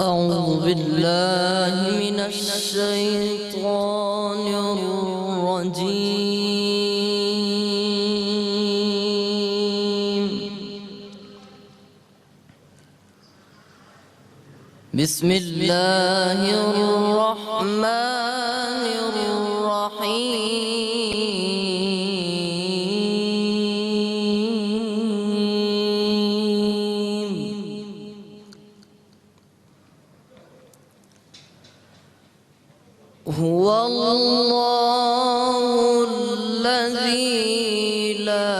أعوذ بالله من الشيطان الرجيم. بسم الله الرحمن الرحيم. هو الله الذي لا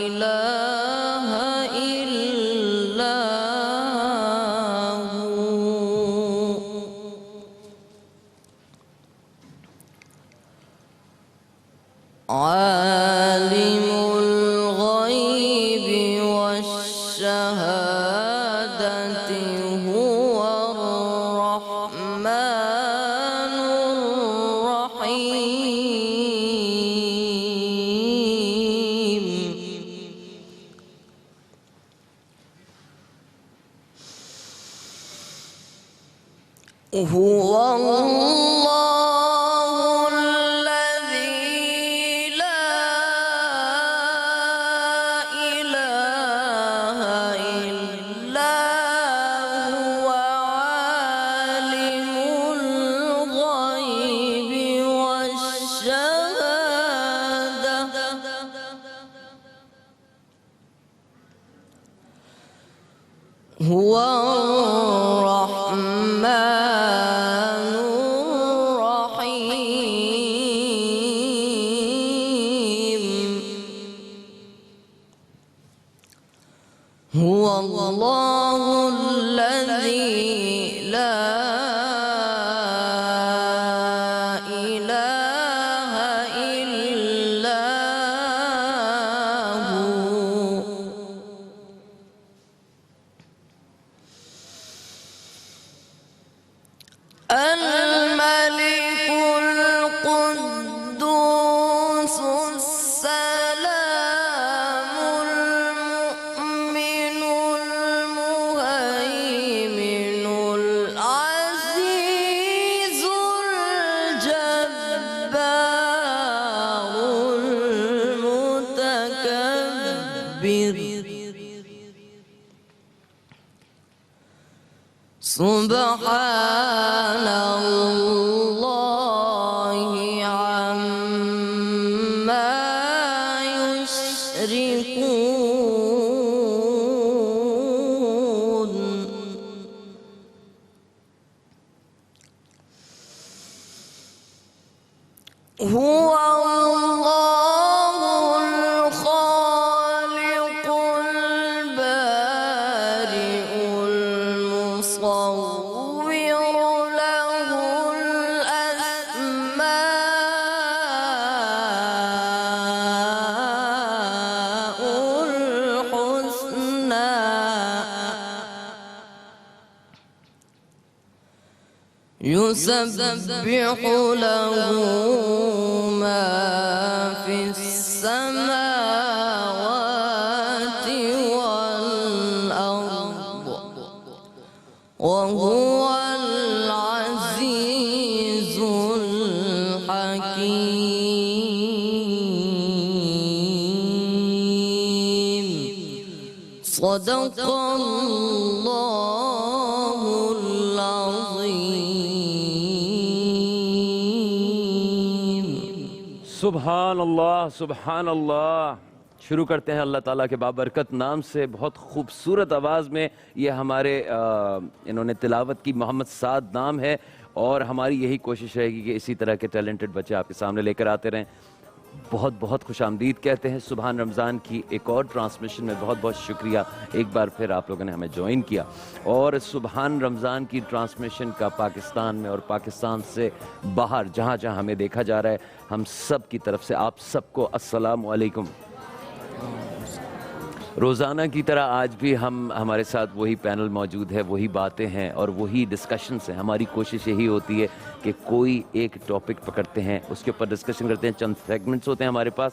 إله إلا هو عالم الغيب والشهادة هو الرحمن الرحيم. هو الله الذي لا إله إلا هو عالم الغيب والشهادة هو الرحمن الرحيم. هو الله الذي لا إله إلا هو الملك القدوس السلام المؤمن المهيمن العزيز الجبار المتكبر سبحان الله عما يشركون. هو الله الخالق البارئ المصور له الأسماء الحسنى يسبح له ما في السماوات والأرض وهو العزيز الحكيم. صدق الله العظيم. سبحان اللہ سبحان اللہ. شروع کرتے ہیں اللہ تعالیٰ کے بابرکت نام سے. بہت خوبصورت آواز میں یہ ہمارے انہوں نے تلاوت کی. محمد سعد نام ہے اور ہماری یہی کوشش رہے گی کہ اسی طرح کے ٹیلنٹڈ بچے آپ کے سامنے لے کر آتے رہیں. بہت بہت خوش آمدید کہتے ہیں. سبحان رمضان کی ایک اور ٹرانسمیشن میں بہت بہت شکریہ ایک بار پھر آپ لوگوں نے ہمیں جوائن کیا. اور سبحان رمضان کی ٹرانسمیشن کا پاکستان میں اور پاکستان سے باہر جہاں جہاں ہمیں دیکھا جا رہا ہے ہم سب کی طرف سے آپ سب کو السلام علیکم. روزانہ کی طرح آج بھی ہمارے ساتھ وہی پینل موجود ہے, وہی باتیں ہیں اور وہی ڈسکشنز ہیں. ہماری کوشش یہی ہوتی ہے کہ کوئی ایک ٹاپک پکڑتے ہیں, اس کے اوپر ڈسکشن کرتے ہیں. چند سیگمنٹس ہوتے ہیں ہمارے پاس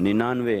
99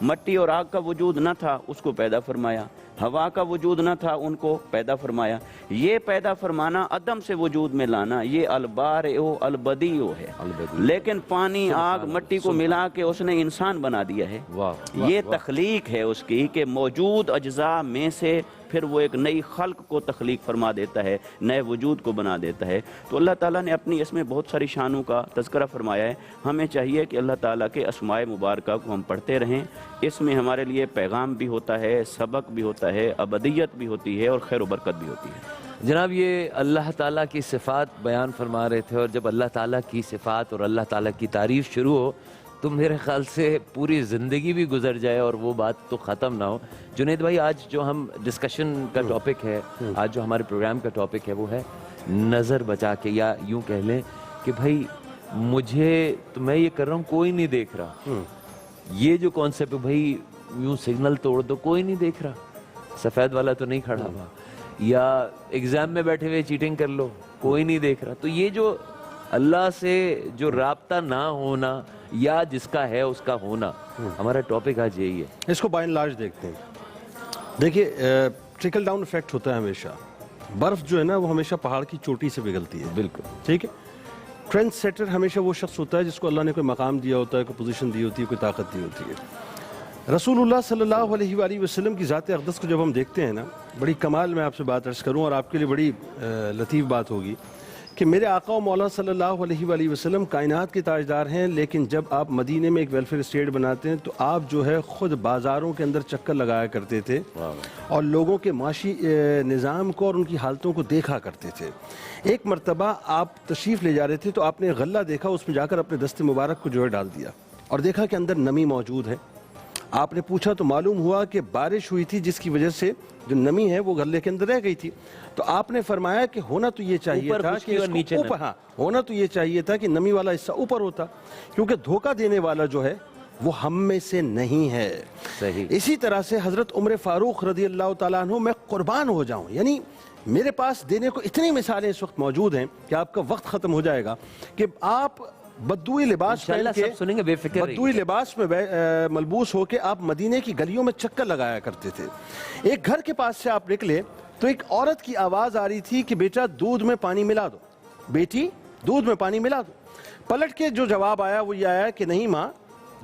مٹی اور آگ کا وجود نہ تھا، اس کو پیدا فرمایا، ہوا کا وجود نہ تھا، ان کو پیدا فرمایا۔ یہ پیدا فرمانا، عدم سے وجود میں لانا، یہ البارئ البدیع ہے۔ لیکن پانی، آگ، مٹی کو ملا کے اس نے انسان بنا دیا ہے۔ یہ تخلیق ہے اس کی کہ موجود اجزاء میں سے پھر وہ ایک نئی خلق کو تخلیق فرما دیتا ہے، نئے وجود کو بنا دیتا ہے۔ تو اللہ تعالیٰ نے اپنی اس میں بہت ساری شانوں کا تذکرہ فرمایا ہے۔ ہمیں چاہیے کہ اللہ تعالیٰ کے اسماء مبارکہ کو ہم پڑھتے رہیں، اس میں ہمارے لیے پیغام بھی ہوتا ہے، سبق بھی ہوتا ہے، ابدیت بھی ہوتی ہے اور خیر و برکت بھی ہوتی ہے۔ جناب یہ اللہ تعالیٰ کی صفات بیان فرما رہے تھے، اور جب اللہ تعالیٰ کی صفات اور اللہ تعالیٰ کی تعریف شروع ہو تو میرے خیال سے پوری زندگی بھی گزر جائے اور وہ بات تو ختم نہ ہو۔ جنید بھائی، آج جو ہم ڈسکشن کا ٹاپک ہے، آج جو ہمارے پروگرام کا ٹاپک ہے وہ ہے نظر بچا کے، یا یوں کہہ لیں کہ بھائی مجھے تو میں یہ کر رہا ہوں، کوئی نہیں دیکھ رہا۔ یہ جو کانسیپٹ ہے بھائی یوں سگنل توڑ دو، کوئی نہیں دیکھ رہا، سفید والا تو نہیں کھڑا ہوا، یا ایگزام میں بیٹھے ہوئے چیٹنگ کر لو، کوئی نہیں دیکھ رہا۔ تو یہ جو اللہ سے جو رابطہ نہ ہونا یا جس کا ہے اس کا ہونا، ہمارا ٹاپک آج یہی ہے۔ اس کو بائی اینڈ لارج دیکھتے ہیں۔ دیکھیے ٹرکل ڈاؤن ایفیکٹ ہوتا ہے ہمیشہ۔ برف جو ہے نا وہ ہمیشہ پہاڑ کی چوٹی سے پگھلتی ہے، بالکل ٹھیک ہے۔ ٹرینڈ سیٹر ہمیشہ وہ شخص ہوتا ہے جس کو اللہ نے کوئی مقام دیا ہوتا ہے، کوئی پوزیشن دی ہوتی ہے، کوئی طاقت دی ہوتی ہے۔ رسول اللہ صلی اللہ علیہ وآلہ وسلم کی ذات اقدس کو جب ہم دیکھتے ہیں نا، بڑی کمال میں آپ سے بات عرض کروں اور آپ کے لیے بڑی لطیف بات ہوگی کہ میرے آقا و مولا صلی اللہ علیہ وآلہ وسلم کائنات کے تاجدار ہیں، لیکن جب آپ مدینے میں ایک ویلفیئر اسٹیٹ بناتے ہیں تو آپ جو ہے خود بازاروں کے اندر چکر لگایا کرتے تھے اور لوگوں کے معاشی نظام کو اور ان کی حالتوں کو دیکھا کرتے تھے۔ ایک مرتبہ آپ تشریف لے جا رہے تھے تو آپ نے غلہ دیکھا، اس میں جا کر اپنے دست مبارک کو جو ہے ڈال دیا اور دیکھا کہ اندر نمی موجود ہے۔ آپ نے پوچھا تو معلوم ہوا کہ بارش ہوئی تھی جس کی وجہ سے جو نمی ہے وہ غلے کے اندر رہ گئی تھی۔ تو آپ نے فرمایا کہ ہونا تو یہ چاہیے تھا کہ ہونا تو یہ چاہیے تھا کہ نمی والا حصہ اوپر ہوتا، کیونکہ دھوکہ دینے والا جو ہے وہ ہم میں سے نہیں ہے۔ صحیح۔ اسی طرح سے حضرت عمر فاروق رضی اللہ تعالیٰ عنہ، میں قربان ہو جاؤں، یعنی میرے پاس دینے کو اتنی مثالیں اس وقت موجود ہیں کہ آپ کا وقت ختم ہو جائے گا، کہ آپ بدوئی لباس پہن کے، سنیں گے، بے فکر رہیے، بدوئی لباس میں ملبوس ہو کے آپ مدینے کی گلیوں میں چکر لگایا کرتے تھے۔ ایک گھر کے پاس سے آپ نکلے تو ایک عورت کی آواز آ رہی تھی کہ بیٹا دودھ میں پانی ملا دو، بیٹی دودھ میں پانی ملا دو۔ پلٹ کے جو جواب آیا وہ یہ آیا کہ نہیں ماں،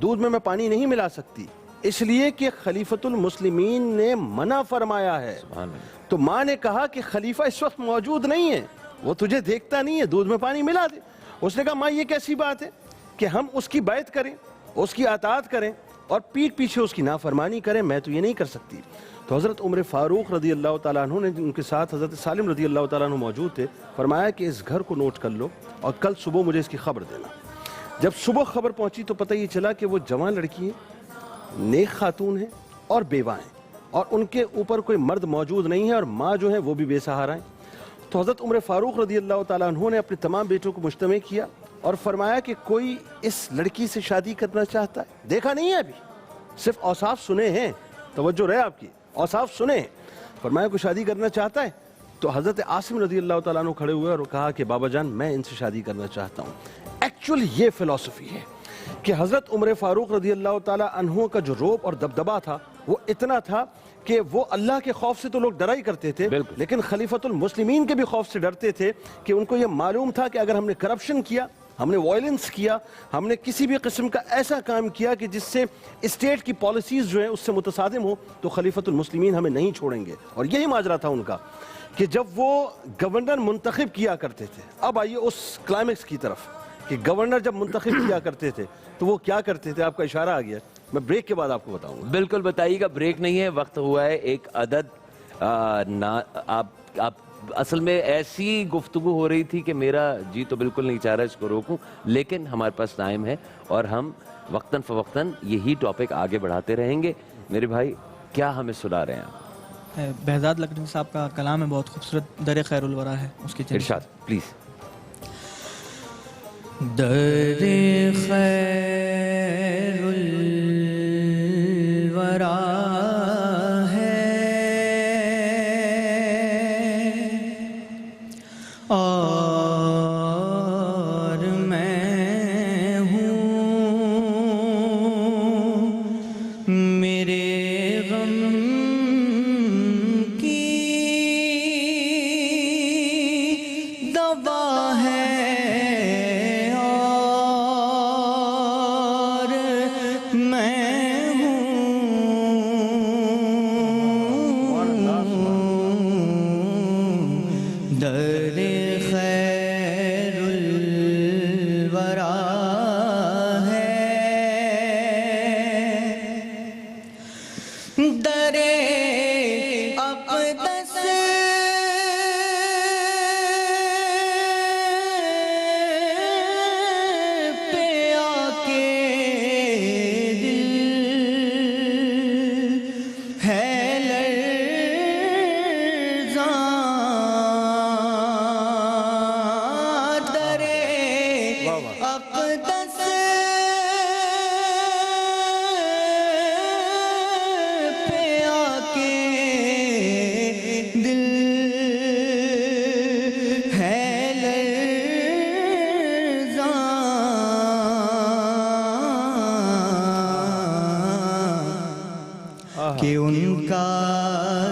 دودھ میں پانی نہیں ملا سکتی، اس لیے کہ خلیفۃ المسلمین نے منع فرمایا ہے۔ تو ماں نے کہا کہ خلیفہ اس وقت موجود نہیں ہے، وہ تجھے دیکھتا نہیں ہے، دودھ میں پانی ملا دے۔ اس نے کہا ماں یہ کیسی بات ہے کہ ہم اس کی بیعت کریں، اس کی اطاعت کریں اور پیٹھ پیچھے اس کی نافرمانی کریں، میں تو یہ نہیں کر سکتی۔ تو حضرت عمر فاروق رضی اللہ تعالیٰ عنہ نے، ان کے ساتھ حضرت سالم رضی اللہ تعالیٰ عنہ موجود تھے، فرمایا کہ اس گھر کو نوٹ کر لو اور کل صبح مجھے اس کی خبر دینا۔ جب صبح خبر پہنچی تو پتہ یہ چلا کہ وہ جوان لڑکی ہے، نیک خاتون ہے اور بیوہ ہیں، اور ان کے اوپر کوئی مرد موجود نہیں ہے اور ماں جو ہے وہ بھی بے سہارا ہیں۔ تو حضرت عمر فاروق رضی اللہ تعالیٰ عنہ نے اپنے تمام بیٹوں کو مجتمع کیا اور فرمایا کہ کوئی اس لڑکی سے شادی کرنا چاہتا ہے؟ دیکھا نہیں ہے ابھی، صرف اوصاف سنے ہیں، توجہ رہے آپ کی، اوصاف سنے ہیں۔ فرمایا کوئی شادی کرنا چاہتا ہے؟ تو حضرت عاصم رضی اللہ تعالیٰ عنہ کھڑے ہوئے اور کہا کہ بابا جان میں ان سے شادی کرنا چاہتا ہوں۔ ایکچولی یہ فلسفی ہے کہ حضرت عمر فاروق رضی اللہ تعالیٰ عنہ کا جو روب اور دبدبا تھا وہ اتنا تھا کہ وہ اللہ کے خوف سے تو لوگ ڈرا ہی کرتے تھے، لیکن خلیفۃ المسلمین کے بھی خوف سے ڈرتے تھے، کہ ان کو یہ معلوم تھا کہ اگر ہم نے کرپشن کیا، ہم نے وائلنس کیا، ہم نے کسی بھی قسم کا ایسا کام کیا کہ جس سے اسٹیٹ کی پالیسیز جو ہیں اس سے متصادم ہو، تو خلیفۃ المسلمین ہمیں نہیں چھوڑیں گے۔ اور یہی ماجرا تھا ان کا کہ جب وہ گورنر منتخب کیا کرتے تھے، اب آئیے اس کلائمیکس کی طرف کہ گورنر جب منتخب کیا کرتے تھے تو وہ کیا کرتے تھے، آپ کا اشارہ آ گیا، میں بریک کے بعد آپ کو بتاؤں گا۔ بالکل بتائیے گا، بریک نہیں ہے، وقت ہوا ہے ایک عدد۔ آپ اصل میں ایسی گفتگو ہو رہی تھی کہ میرا جی تو بالکل نہیں چاہ رہا اس کو روکوں، لیکن ہمارے پاس ٹائم ہے اور ہم وقتاً فوقتاً یہی ٹاپک آگے بڑھاتے رہیں گے۔ میرے بھائی کیا ہمیں سنا رہے ہیں آپ؟ بہزاد لکھنوی صاحب کا کلام ہے، بہت خوبصورت، در خیر الورا ہے اس کی، ارشاد پلیز۔ در خیر الورا ہے اور میں ہوں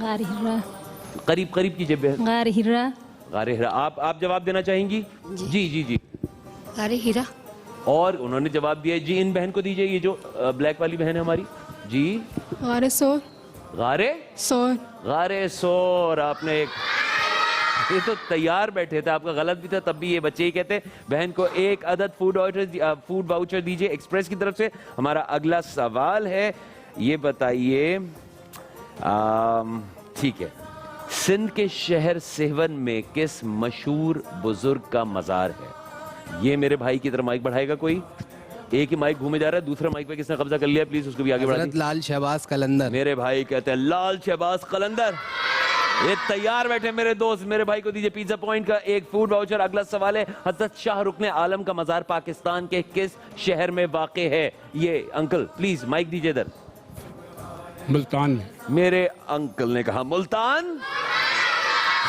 غار ہرا قریب قریب کیجیے بہن. غار ہرا غار ہرا. آپ جواب دینا چاہیں گی؟ جی جی جی. غار ہرا اور انہوں نے جواب دیا جی. ان بہن کو دیجیے, یہ جو بلیک والی بہن ہے ہماری. جی غار سور غارے سور غارے سور. آپ نے ایک, یہ تو تیار بیٹھے تھے, آپ کا غلط بھی تھا تب بھی یہ بچے ہی کہتے. بہن کو ایک عدد فوڈ واؤچر دیجیے ایکسپریس کی طرف سے. ہمارا اگلا سوال ہے, یہ بتائیے, ٹھیک ہے, سندھ کے شہر سہون میں کس مشہور بزرگ کا مزار ہے؟ یہ میرے بھائی کی طرف مائک بڑھائے گا کوئی. ایک ہی مائک گھومے جا رہا ہے, دوسرا مائک پہ کس نے قبضہ کر لیا, پلیز اس کو بھی آگے بڑھا دیجیے. لال شہباز قلندر. میرے بھائی کہتے ہیں لال شہباز قلندر. یہ تیار بیٹھے میرے دوست. میرے بھائی کو دیجیے پیزا پوائنٹ کا ایک فوڈ واؤچر. اگلا سوال ہے, حضرت شاہ رکن عالم کا مزار پاکستان کے کس شہر میں واقع ہے؟ یہ انکل پلیز مائک دیجیے ادھر. ملتان. میرے انکل نے کہا ملتان.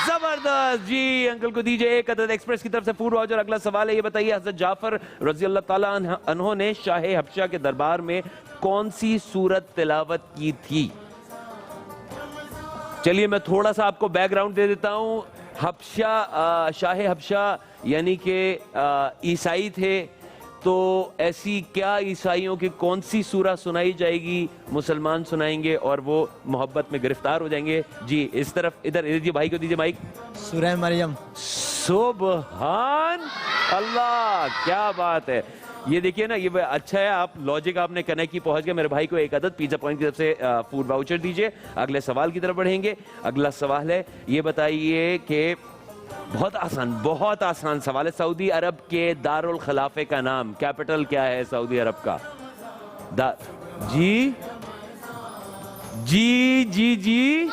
زبردست جی. انکل کو دیجئے ایک عدد ایکسپریس کی طرف سے فوڈ واؤچر. اگلا سوال ہے, یہ بتائیے, حضرت جعفر رضی اللہ تعالیٰ عنہ نے شاہ حبشہ کے دربار میں کون سی سورت تلاوت کی تھی؟ چلیے میں تھوڑا سا آپ کو بیک گراؤنڈ دے دیتا ہوں. حبشہ, شاہ حبشہ یعنی کہ عیسائی تھے, تو ایسی کیا عیسائیوں کی کون سی سورہ سنائی جائے گی مسلمان سنائیں گے اور وہ محبت میں گرفتار ہو جائیں گے؟ جی اس طرف, ادھر جی بھائی کو دیجیے مائک. سورہ مریم. سبحان اللہ, کیا بات ہے. یہ دیکھیے نا, یہ اچھا ہے, آپ لاجک آپ نے کنیکٹ کی پہنچ گئے. میرے بھائی کو ایک عدد پیزا پوائنٹ کی طرف سے فوڈ واؤچر دیجیے. اگلے سوال کی طرف بڑھیں گے. اگلا سوال ہے, یہ بتائیے کہ بہت آسان سوال ہے, سعودی عرب کے دارالخلافے کا نام, کیپٹل کیا ہے سعودی عرب کا؟ جی جی جی جی.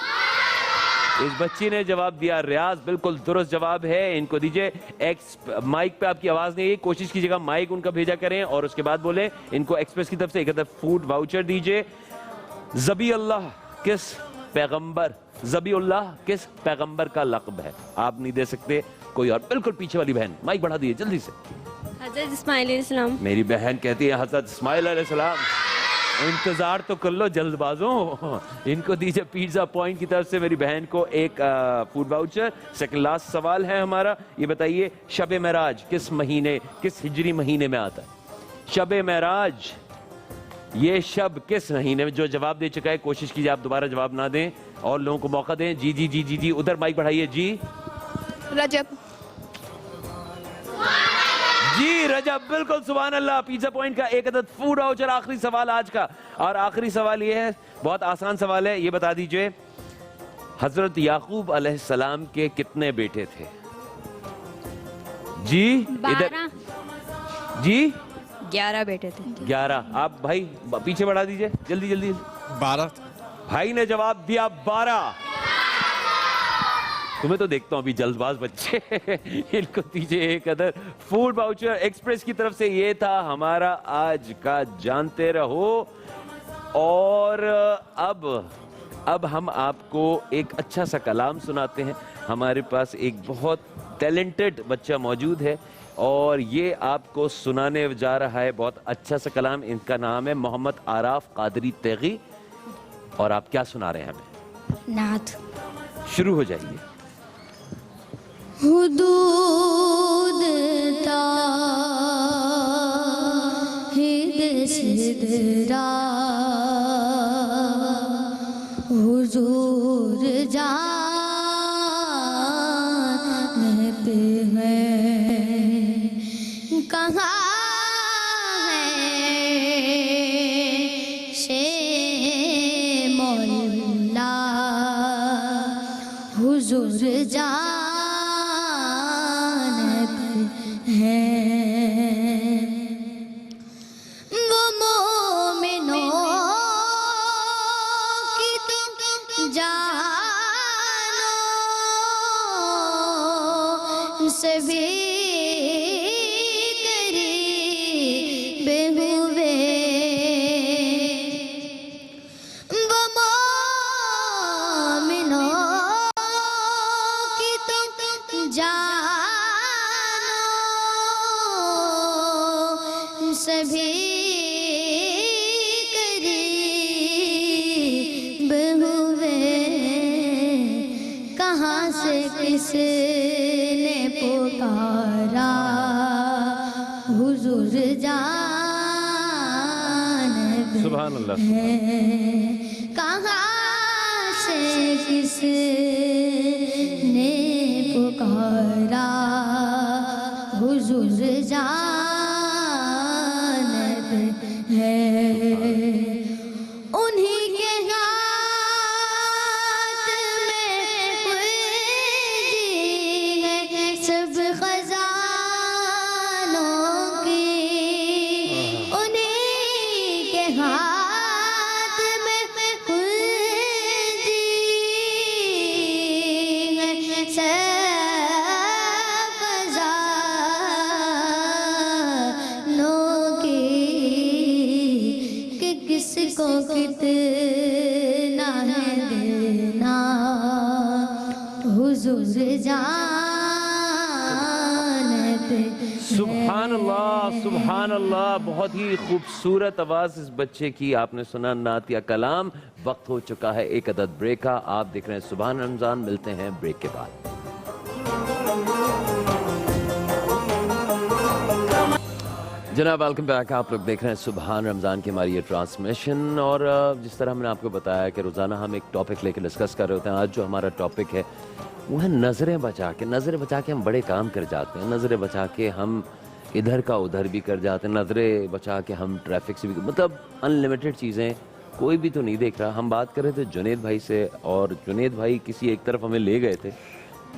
اس بچی نے جواب دیا ریاض, بالکل درست جواب ہے. ان کو دیجئے مائک پہ, آپ کی آواز نہیں ہے, کوشش کیجئے گا مائک ان کا بھیجا کریں اور اس کے بعد بولیں. ان کو ایکسپریس کی طرف سے ایک عدد فوڈ واؤچر دیجئے. ذبی اللہ کس پیغمبر کا لقب ہے؟ آپ نہیں دے سکتے, کوئی اور. بالکل پیچھے والی بہن مائک بڑھا دیجئے جلدی سے. حضرت اسماعیل علیہ السلام. میری بہن کہتی ہے حضرت اسماعیل علیہ السلام. انتظار تو کر لو جلد بازوں. ان کو دیجئے پیزا پوائنٹ کی طرف سے میری بہن کو ایک فوڈ واؤچر. سیکنڈ لاسٹ سوال ہے ہمارا, یہ بتائیے, شب معراج کس ہجری مہینے میں آتا ہے؟ شب معراج, یہ شب کس مہینے میں؟ جو جواب دے چکا ہے کوشش کیجئے آپ دوبارہ جواب نہ دیں اور لوگوں کو موقع دیں. جی جی جی جی جی, ادھر مائک بڑھائیے. جی رجب. جی رجب, بالکل سبحان اللہ. پیزا پوائنٹ کا ایک عدد فوڈ واؤچر. آخری سوال آج کا, اور آخری سوال یہ ہے, بہت آسان سوال ہے, یہ بتا دیجئے, حضرت یعقوب علیہ السلام کے کتنے بیٹے تھے؟ جی ادھر. جی 11 بیٹے تھے. 11. آپ بھائی پیچھے بڑھا دیجئے جلدی جلدی. 12. بھائی نے جواب دیا 12. تمہیں تو دیکھتا ہوں ابھی جلد باز بچے. ان کو دیجئے ایک عدد فوڈ واؤچر ایکسپریس کی طرف سے. یہ تھا ہمارا آج کا جانتے رہو. اور اب ہم آپ کو ایک اچھا سا کلام سناتے ہیں. ہمارے پاس ایک بہت ٹیلنٹڈ بچہ موجود ہے اور یہ آپ کو سنانے جا رہا ہے بہت اچھا سا کلام. ان کا نام ہے محمد آراف قادری تیغی. اور آپ کیا سنا رہے ہیں ہمیں؟ نعت. شروع ہو جائیے. حدود تا ہد سدرا حضور جانتے ہیں کہاں ہے شے مولا حضور جانتے سے کس نے پکارا حضور جانب سبحان اللہ ہے کہاں سے کس نے پکارا حضور جانب ہے انہی کے ہاتھ میں پنجی ہے سب خزانوں کی انہی کے ہاتھ میں پنجی ہے سب خزانوں کی کہ کس کو کتنا ہے دینا حضور جانب سبحان اللہ سبحان اللہ. بہت ہی خوبصورت آواز اس بچے کی آپ نے سنا نعت یا کلام. وقت ہو چکا ہے ایک عدد بریک کا. آپ دیکھ رہے ہیں سبحان رمضان. ملتے ہیں بریک کے بعد. جناب ویلکم بیک. آپ لوگ دیکھ رہے ہیں سبحان رمضان کی ہماری یہ ٹرانسمیشن. اور جس طرح ہم نے آپ کو بتایا کہ روزانہ ہم ایک ٹاپک لے کے ڈسکس کر رہے ہوتے ہیں. آج جو ہمارا ٹاپک ہے وہ ہے نظریں بچا کے. نظریں بچا کے ہم بڑے کام کر جاتے ہیں. نظریں بچا کے ہم ادھر کا ادھر بھی کر جاتے ہیں. نظریں بچا کے ہم ٹریفک سے بھی مطلب انلیمیٹڈ چیزیں کوئی بھی تو نہیں دیکھ رہا. ہم بات کر رہے تھے جنید بھائی سے اور جنید بھائی کسی ایک طرف ہمیں لے گئے تھے.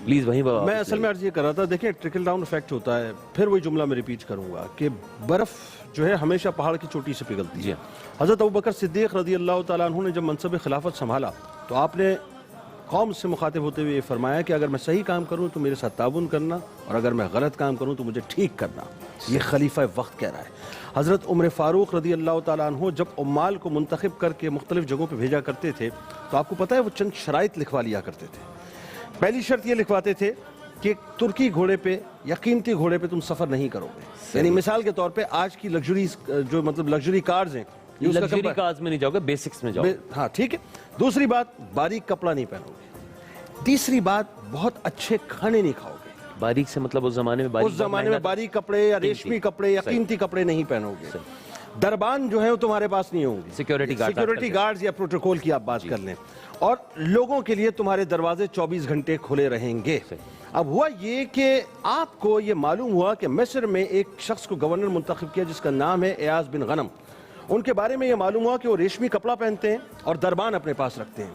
پلیز وہیں بابا. میں اصل میں عرض یہ کر رہا تھا دیکھیں ٹرکل ڈاؤن افیکٹ ہوتا ہے. پھر وہی جملہ میں ریپیٹ کروں گا کہ برف جو ہے ہمیشہ پہاڑ کی چوٹی سے پگھلتی ہے. حضرت ابوبکر صدیق رضی اللہ تعالیٰ عنہ نے جب منصب خلافت سنبھالا تو آپ نے قوم سے مخاطب ہوتے ہوئے یہ فرمایا کہ اگر میں صحیح کام کروں تو میرے ساتھ تعاون کرنا اور اگر میں غلط کام کروں تو مجھے ٹھیک کرنا. یہ خلیفہ وقت کہہ رہا ہے. حضرت عمر فاروق رضی اللہ تعالیٰ عنہ جب عمال کو منتخب کر کے مختلف جگہوں پہ بھیجا کرتے تھے تو آپ کو پتہ ہے وہ چند شرائط لکھوا لیا کرتے تھے. پہلی شرط یہ لکھواتے تھے کہ ترکی گھوڑے پہ یا قیمتی گھوڑے پہ تم سفر نہیں کرو گے. یعنی مثال کے طور پہ آج کی لگژری جو مطلب لگژری کارز ہیں لگژری کارز میں نہیں جاؤ گے, بیسکس میں جاؤ. ہاں ٹھیک ہے. دوسری بات باریک کپڑا نہیں پہنو گے. تیسری بات بہت اچھے کھانے نہیں کھاؤ گے. باریک سے مطلب اس زمانے میں باریک کپڑے یا ریشمی کپڑے یا قیمتی کپڑے نہیں پہنو گے. دربان جو ہے وہ تمہارے پاس نہیں ہوں گے. سیکیورٹی گارڈز یا پروٹوکول کی آپ بات کر لیں. اور لوگوں کے لیے تمہارے دروازے 24 گھنٹے کھلے رہیں گے. اب ہوا یہ کہ آپ کو یہ معلوم ہوا کہ مصر میں ایک شخص کو گورنر منتخب کیا جس کا نام ہے ایاز بن غنم. ان کے بارے میں یہ معلوم ہوا کہ وہ ریشمی کپڑا پہنتے ہیں اور دربان اپنے پاس رکھتے ہیں.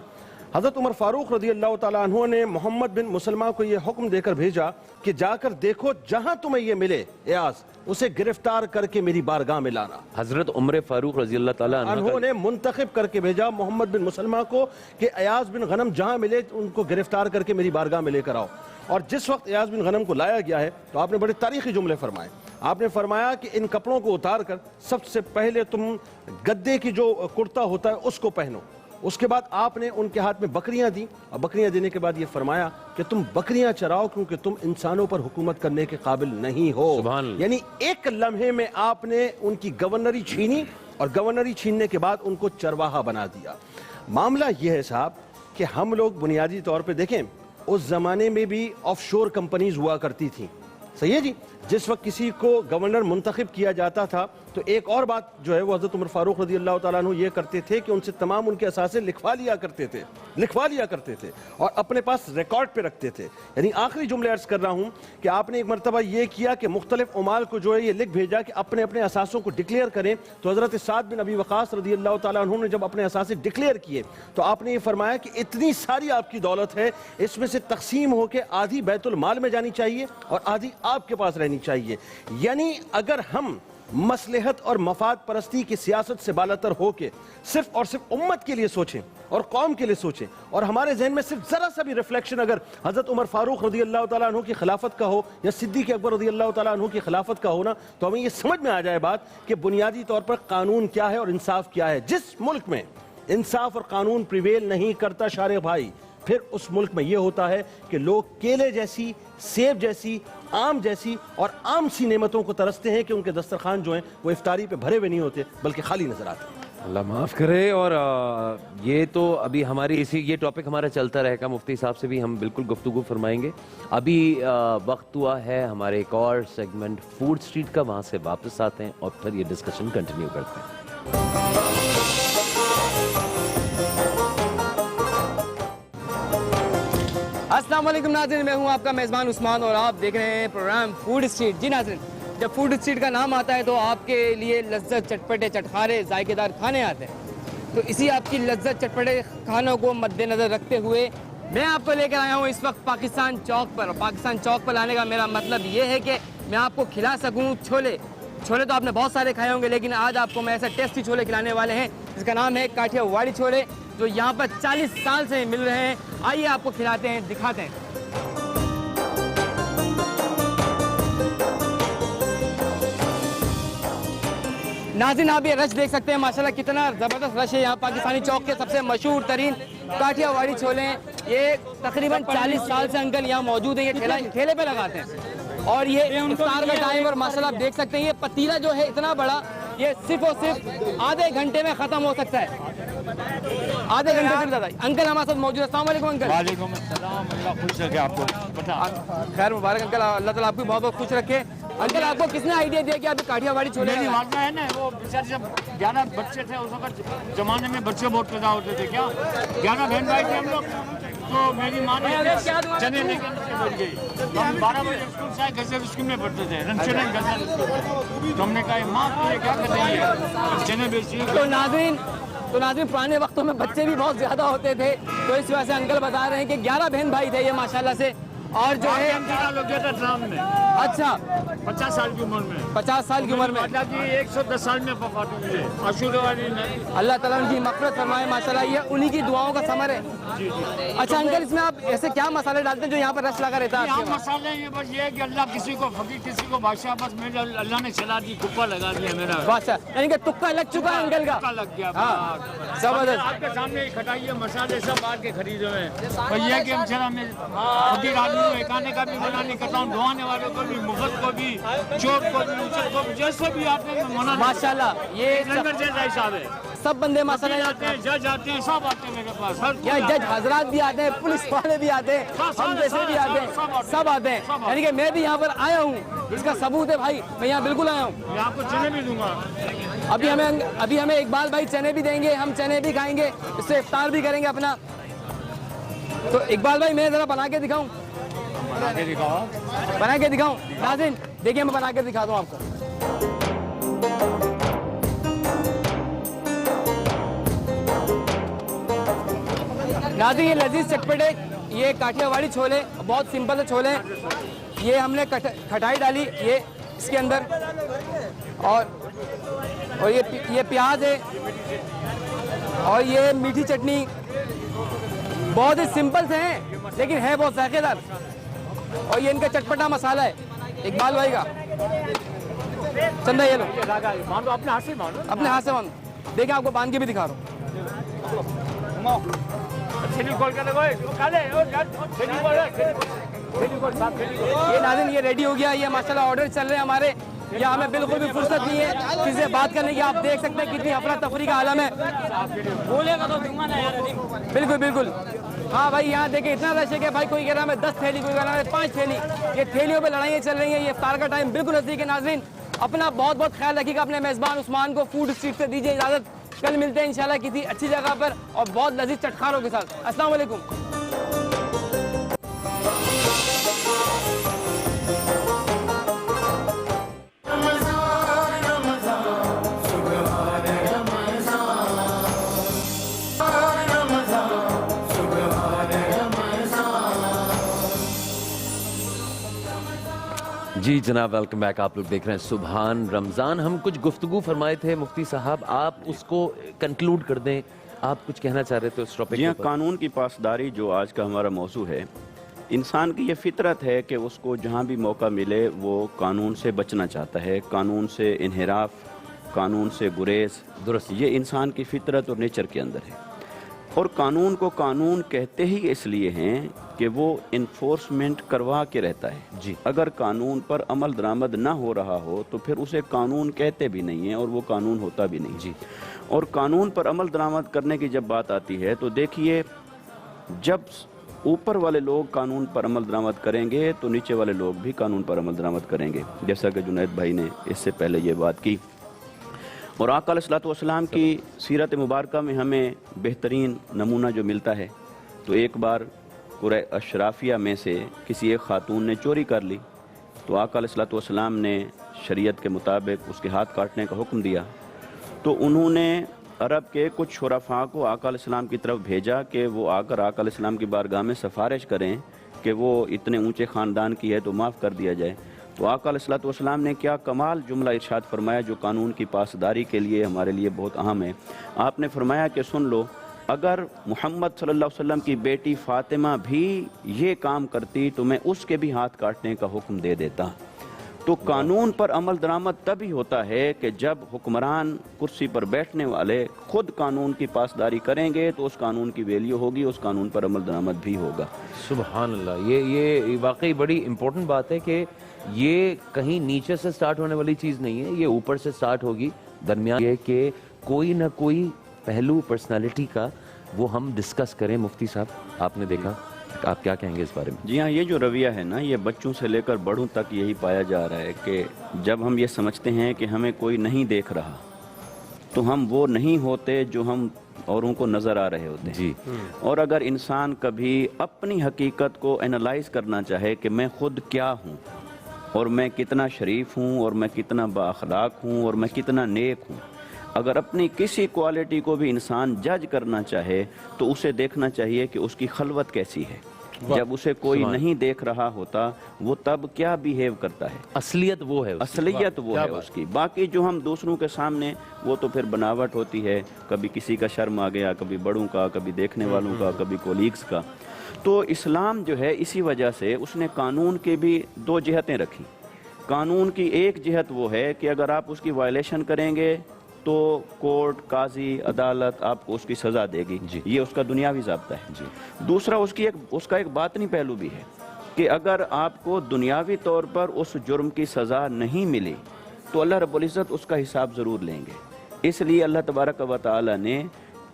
حضرت عمر فاروق رضی اللہ تعالیٰ عنہ نے محمد بن مسلمہ کو یہ حکم دے کر بھیجا کہ جا کر دیکھو جہاں تمہیں یہ ملے ایاز اسے گرفتار کر کے میری بارگاہ میں لانا. حضرت عمر فاروق رضی اللہ تعالیٰ عنہ نے منتخب کر کے بھیجا محمد بن مسلمہ کو کہ ایاز بن غنم جہاں ملے ان کو گرفتار کر کے میری بارگاہ میں لے کر آؤ. اور جس وقت ایاز بن غنم کو لایا گیا ہے تو آپ نے بڑے تاریخی جملے فرمائے. آپ نے فرمایا کہ ان کپڑوں کو اتار کر سب سے پہلے تم گدے کی جو کرتا ہوتا ہے اس کو پہنو. اس کے بعد آپ نے ان کے ہاتھ میں بکریاں دی اور بکریاں دینے کے بعد یہ فرمایا کہ تم بکریاں چراؤ کیونکہ تم انسانوں پر حکومت کرنے کے قابل نہیں ہو. یعنی ایک لمحے میں آپ نے ان کی گورنری چھینی اور گورنری چھیننے کے بعد ان کو چرواہا بنا دیا. معاملہ یہ ہے صاحب کہ ہم لوگ بنیادی طور پہ دیکھیں اس زمانے میں بھی آف شور کمپنیز ہوا کرتی تھیں. صحیح ہے جی. جس وقت کسی کو گورنر منتخب کیا جاتا تھا تو ایک اور بات جو ہے وہ حضرت عمر فاروق رضی اللہ تعالیٰ عنہ یہ کرتے تھے کہ ان سے تمام ان کے اثاثے لکھوا لیا کرتے تھے اور اپنے پاس ریکارڈ پہ رکھتے تھے. یعنی آخری جملے عرض کر رہا ہوں کہ آپ نے ایک مرتبہ یہ کیا کہ مختلف عمال کو جو ہے یہ لکھ بھیجا کہ اپنے اپنے اثاثوں کو ڈکلیئر کریں. تو حضرت سعد بن ابی وقاص رضی اللہ تعالیٰ عنہ نے جب اپنے اثاثے ڈکلیئر کیے تو آپ نے یہ فرمایا کہ اتنی ساری آپ کی دولت ہے اس میں سے تقسیم ہو کے آدھی بیت المال میں جانی چاہیے اور آدھی آپ کے پاس رہنی چاہیے. یعنی اگر ہم مصلحت اور مفاد پرستی کی سیاست سے بالاتر ہو کے صرف اور صرف امت کے لیے سوچیں اور قوم کے لیے سوچیں اور ہمارے ذہن میں صرف ذرا سا بھی ریفلیکشن اگر حضرت عمر فاروق رضی اللہ تعالیٰ عنہ کی خلافت کا ہو یا صدیق اکبر رضی اللہ تعالیٰ عنہ کی خلافت کا ہونا تو ہمیں یہ سمجھ میں آ جائے بات کہ بنیادی طور پر قانون کیا ہے اور انصاف کیا ہے. جس ملک میں انصاف اور قانون پریویل نہیں کرتا شارع بھائی پھر اس ملک میں یہ ہوتا ہے کہ لوگ کیلے جیسی سیب جیسی آم جیسی اور عام سی نعمتوں کو ترستے ہیں کہ ان کے دسترخوان جو ہیں وہ افطاری پہ بھرے ہوئے نہیں ہوتے بلکہ خالی نظر آتے ہیں. اللہ معاف کرے. اور یہ تو ابھی ہماری یہ ٹاپک ہمارا چلتا رہے گا. مفتی صاحب سے بھی ہم بالکل گفتگو فرمائیں گے. ابھی وقت ہوا ہے ہمارے ایک اور سیگمنٹ فوڈ اسٹریٹ کا, وہاں سے واپس آتے ہیں اور پھر یہ ڈسکشن کنٹینیو کرتے ہیں. السلام علیکم ناظرین, میں ہوں آپ کا میزبان عثمان اور آپ دیکھ رہے ہیں پروگرام فوڈ اسٹریٹ. جی ناظرین, جب فوڈ اسٹریٹ کا نام آتا ہے تو آپ کے لیے لذت, چٹپٹے, چٹخارے, ذائقے دار کھانے آتے ہیں. تو اسی آپ کی لذت, چٹپٹے کھانوں کو مد نظر رکھتے ہوئے میں آپ کو لے کر آیا ہوں اس وقت پاکستان چوک پر. پاکستان چوک پر لانے کا میرا مطلب یہ ہے کہ میں آپ کو کھلا سکوں چھولے. چھولے تو آپ نے بہت سارے کھائے ہوں گے, لیکن آج آپ کو میں ایسا ٹیسٹی چھولے کھلانے والے ہیں جس کا نام ہے کاٹھیا واڑی چھولے, جو یہاں پر 40 سال سے مل رہے ہیں. آئیے آپ کو کھلاتے ہیں, دکھاتے ہیں. ناظرین, آپ یہ رش دیکھ سکتے ہیں, ماشاءاللہ کتنا زبردست رش ہے یہاں. پاکستانی چوک کے سب سے مشہور ترین کاٹھیا واڑی چھولے ہیں. یہ تقریباً 40 سال سے انکل یہاں موجود ہیں. یہ ٹھیلے پہ لگاتے ہیں اور یہ افطار کا ٹائم, اور ماشاءاللہ آپ دیکھ سکتے ہیں یہ پتیلا جو ہے اتنا بڑا, یہ صرف اور صرف آدھے گھنٹے میں ختم ہو سکتا ہے. آدھے گھنٹے سے زیادہ. انکل ہمارے ساتھ موجود ہے. السلام علیکم انکل. وعلیکم السلام, اللہ خوش رکھے آپ کو. خیر مبارک انکل, اللہ تعالیٰ آپ کو بہت بہت خوش رکھے. انکل آپ کو کس نے آئیڈیا دیا کہ آپ کاٹھیا واڑی چھولے؟ میری والدہ ہے نا, وہ بیچارے جب 11 بچے تھے اس وقت زمانے میں, بچے بہت پیدا ہوتے تھے. کیا 11 بہن بھائی تھے ہم لوگ, تو میری ماں نے چنے لے کے بیٹھ گئی. ہم 12 بجے اسکول سے آئے, غزل اسکول میں پڑھتے تھے, چنے غزل اسکول. تو ہم نے کہا ماں یہ کیا کر رہی ہے, چنے بیچ رہی ہے. تو ناظرین پرانے وقتوں میں بچے بھی بہت زیادہ ہوتے تھے, تو اس وجہ سے انکل بتا رہے ہیں کہ 11 بہن بھائی تھے یہ ماشاءاللہ سے. اور جو ہے لوگ گیا تھا ڈرام میں. اچھا 50 سال کی عمر میں, 50 سال کی عمر میں. اللہ کی 110 سال میں وفات ہوئی ہے. عاشورہ والی میں اللہ تعالیٰ ان کی مغفرت فرمائے. ماشاءاللہ یہ انہی کی دعاؤں کا ثمر ہے. اچھا انکل, اس میں آپ ایسے کیا مسالے ڈالتے ہیں جو یہاں پر رش لگا رہتا ہے؟ یہاں مسالے یہ بس یہ ہے کہ اللہ کسی کو فقیر, کسی کو بادشاہ, بس میرے اللہ نے چلا دی, کپا لگا دیا میرا بادشاہ, یعنی کہ تکا لگ چکا ہے انکل کا. کپا لگ گیا. ہاں زبردست. آپ کے سامنے کھٹائیے مسالے سب باہر کے خریدے ہوئے ہیں. اور یہ ہے کہ ہم چلا میں فقیر آدمی ہوں, کھانے کا بھی منع نہیں کرتا ہوں, دعانے والوں کو بھی, مفت کو بھی, چور کو بھی, اچھل کو بھی, جیسے بھی آتے ہیں منع. ماشاءاللہ یہ لنگر جیسا حساب ہے. سب بندے ماشاءاللہ آتے ہیں, جج آتے ہیں, سب آتے ہیں میرے پاس. یہاں جج حضرات بھی آتے ہیں, پولیس والے بھی آتے ہیں, ہم جیسے بھی آتے ہیں, سب آتے ہیں. یعنی کہ میں بھی یہاں پر آیا ہوں, اس کا ثبوت ہے بھائی, میں یہاں بالکل آیا ہوں. میں آپ کو چنے بھی دوں گا. ابھی ہمیں اقبال بھائی چنے بھی دیں گے, ہم چنے بھی کھائیں گے, اس سے افطار بھی کریں گے اپنا. تو اقبال بھائی میں ذرا بنا کے دکھاؤں, بنا کے دکھاؤں. ناظرین دیکھیے میں بنا کے دکھاتا ہوں آپ کو. ناظرین یہ لذیذ چٹپٹے, یہ کاٹھیا واڑی چھولے, بہت سمپل سے چھولے. یہ ہم نے کھٹائی ڈالی یہ اس کے اندر, اور یہ پیاز ہے, اور یہ میٹھی چٹنی. بہت ہی سمپل سے ہیں لیکن ہے بہت ذائقے دار. اور یہ ان کا چٹپٹا مسالہ ہے اقبال بھائی کا. چندہ یہ لو, اپنے ہاتھ سے باندھو, اپنے ہاتھ سے باندھو. دیکھیں آپ کو باندھ کے بھی دکھا رہا ہوں. یہ ناظرین یہ ریڈی ہو گیا, یہ ماشاءاللہ آرڈر چل رہے ہیں ہمارے. یہاں ہمیں بالکل بھی فرصت نہیں ہے کسی سے بات کرنے کی. آپ دیکھ سکتے ہیں کتنی افراتفری کا عالم ہے. بالکل بالکل. ہاں بھائی یہاں دیکھیں اتنا رش ہے کہ بھائی کوئی کہہ رہا ہے 10 تھیلی, کوئی کہہ رہا ہے 5 تھیلی. یہ تھیلیوں پہ لڑائیاں چل رہی ہیں. یہ افطار کا ٹائم بالکل نزدیک ہے. ناظرین اپنا بہت بہت خیال رکھیے گا. اپنے میزبان عثمان کو فوڈ اسٹریٹ سے دیجیے اجازت. کل ملتے ہیں انشاءاللہ کسی اچھی جگہ پر اور بہت لذیذ چٹخاروں کے ساتھ. السلام علیکم. جی جناب ویلکم بیک. آپ لوگ دیکھ رہے ہیں سبحان رمضان. ہم کچھ گفتگو فرمائے تھے مفتی صاحب, آپ اس کو کنکلوڈ کر دیں. آپ کچھ کہنا چاہ رہے تھے اس ٹاپک. جی ہاں, قانون کی پاسداری جو آج کا ہمارا موضوع ہے, انسان کی یہ فطرت ہے کہ اس کو جہاں بھی موقع ملے وہ قانون سے بچنا چاہتا ہے, قانون سے انحراف, قانون سے گریز. درست, یہ انسان کی فطرت اور نیچر کے اندر ہے. اور قانون کو قانون کہتے ہی اس لیے ہیں کہ وہ انفورسمنٹ کروا کے رہتا ہے. جی. اگر قانون پر عمل درآمد نہ ہو رہا ہو تو پھر اسے قانون کہتے بھی نہیں ہیں اور وہ قانون ہوتا بھی نہیں. جی. اور قانون پر عمل درآمد کرنے کی جب بات آتی ہے تو دیکھیے جب اوپر والے لوگ قانون پر عمل درآمد کریں گے تو نیچے والے لوگ بھی قانون پر عمل درآمد کریں گے، جیسا کہ جنید بھائی نے اس سے پہلے یہ بات کی. اور آقا علیہ الصلوۃ والسلام کی سیرت مبارکہ میں ہمیں بہترین نمونہ جو ملتا ہے تو ایک بار اشرافیہ میں سے کسی ایک خاتون نے چوری کر لی تو آقا علیہ الصلوۃ والسلام نے شریعت کے مطابق اس کے ہاتھ کاٹنے کا حکم دیا. تو انہوں نے عرب کے کچھ شرفاء کو آقا علیہ السلام کی طرف بھیجا کہ وہ آ کر آقا علیہ السلام کی بارگاہ میں سفارش کریں کہ وہ اتنے اونچے خاندان کی ہے تو معاف کر دیا جائے. تو آقا علیہ الصلوۃ والسلام نے کیا کمال جملہ ارشاد فرمایا جو قانون کی پاسداری کے لیے ہمارے لیے بہت اہم ہے. آپ نے فرمایا کہ سن لو، اگر محمد صلی اللہ علیہ وسلم کی بیٹی فاطمہ بھی یہ کام کرتی تو میں اس کے بھی ہاتھ کاٹنے کا حکم دے دیتا. تو قانون پر عمل درآمد تبھی ہوتا ہے کہ جب حکمران کرسی پر بیٹھنے والے خود قانون کی پاسداری کریں گے تو اس قانون کی ویلیو ہوگی، اس قانون پر عمل درآمد بھی ہوگا. سبحان اللہ. یہ واقعی بڑی امپورٹنٹ بات ہے کہ یہ کہیں نیچے سے سٹارٹ ہونے والی چیز نہیں ہے، یہ اوپر سے سٹارٹ ہوگی. درمیان یہ کہ کوئی نہ کوئی پہلو پرسنالٹی کا وہ ہم ڈسکس کریں. مفتی صاحب آپ نے دیکھا، آپ کیا کہیں گے اس بارے میں؟ جی ہاں، یہ جو رویہ ہے نا یہ بچوں سے لے کر بڑوں تک یہی پایا جا رہا ہے کہ جب ہم یہ سمجھتے ہیں کہ ہمیں کوئی نہیں دیکھ رہا تو ہم وہ نہیں ہوتے جو ہم اوروں کو نظر آ رہے ہوتے ہیں. جی. اور اگر انسان کبھی اپنی حقیقت کو انالائز کرنا چاہے کہ میں خود کیا ہوں اور میں کتنا شریف ہوں اور میں کتنا با اخلاق ہوں اور میں کتنا نیک ہوں، اگر اپنی کسی کوالٹی کو بھی انسان جج کرنا چاہے تو اسے دیکھنا چاہیے کہ اس کی خلوت کیسی ہے. جب اسے کوئی نہیں دیکھ رہا ہوتا وہ تب کیا بیہیو کرتا ہے، اصلیت وہ ہے، اصلیت وہ ہے اس کی. باقی جو ہم دوسروں کے سامنے وہ تو پھر بناوٹ ہوتی ہے، کبھی کسی کا شرم آ گیا، کبھی بڑوں کا، کبھی دیکھنے والوں کا، کبھی کولیگز کا. تو اسلام جو ہے اسی وجہ سے اس نے قانون کی بھی دو جہتیں رکھی. قانون کی ایک جہت وہ ہے کہ اگر آپ اس کی وائلیشن کریں گے تو کورٹ، قاضی، عدالت آپ کو اس کی سزا دے گی. جی. یہ اس کا دنیاوی ضابطہ ہے. جی. دوسرا اس کا ایک باطنی پہلو بھی ہے کہ اگر آپ کو دنیاوی طور پر اس جرم کی سزا نہیں ملی تو اللہ رب العزت اس کا حساب ضرور لیں گے. اس لیے اللہ تبارک و تعالی نے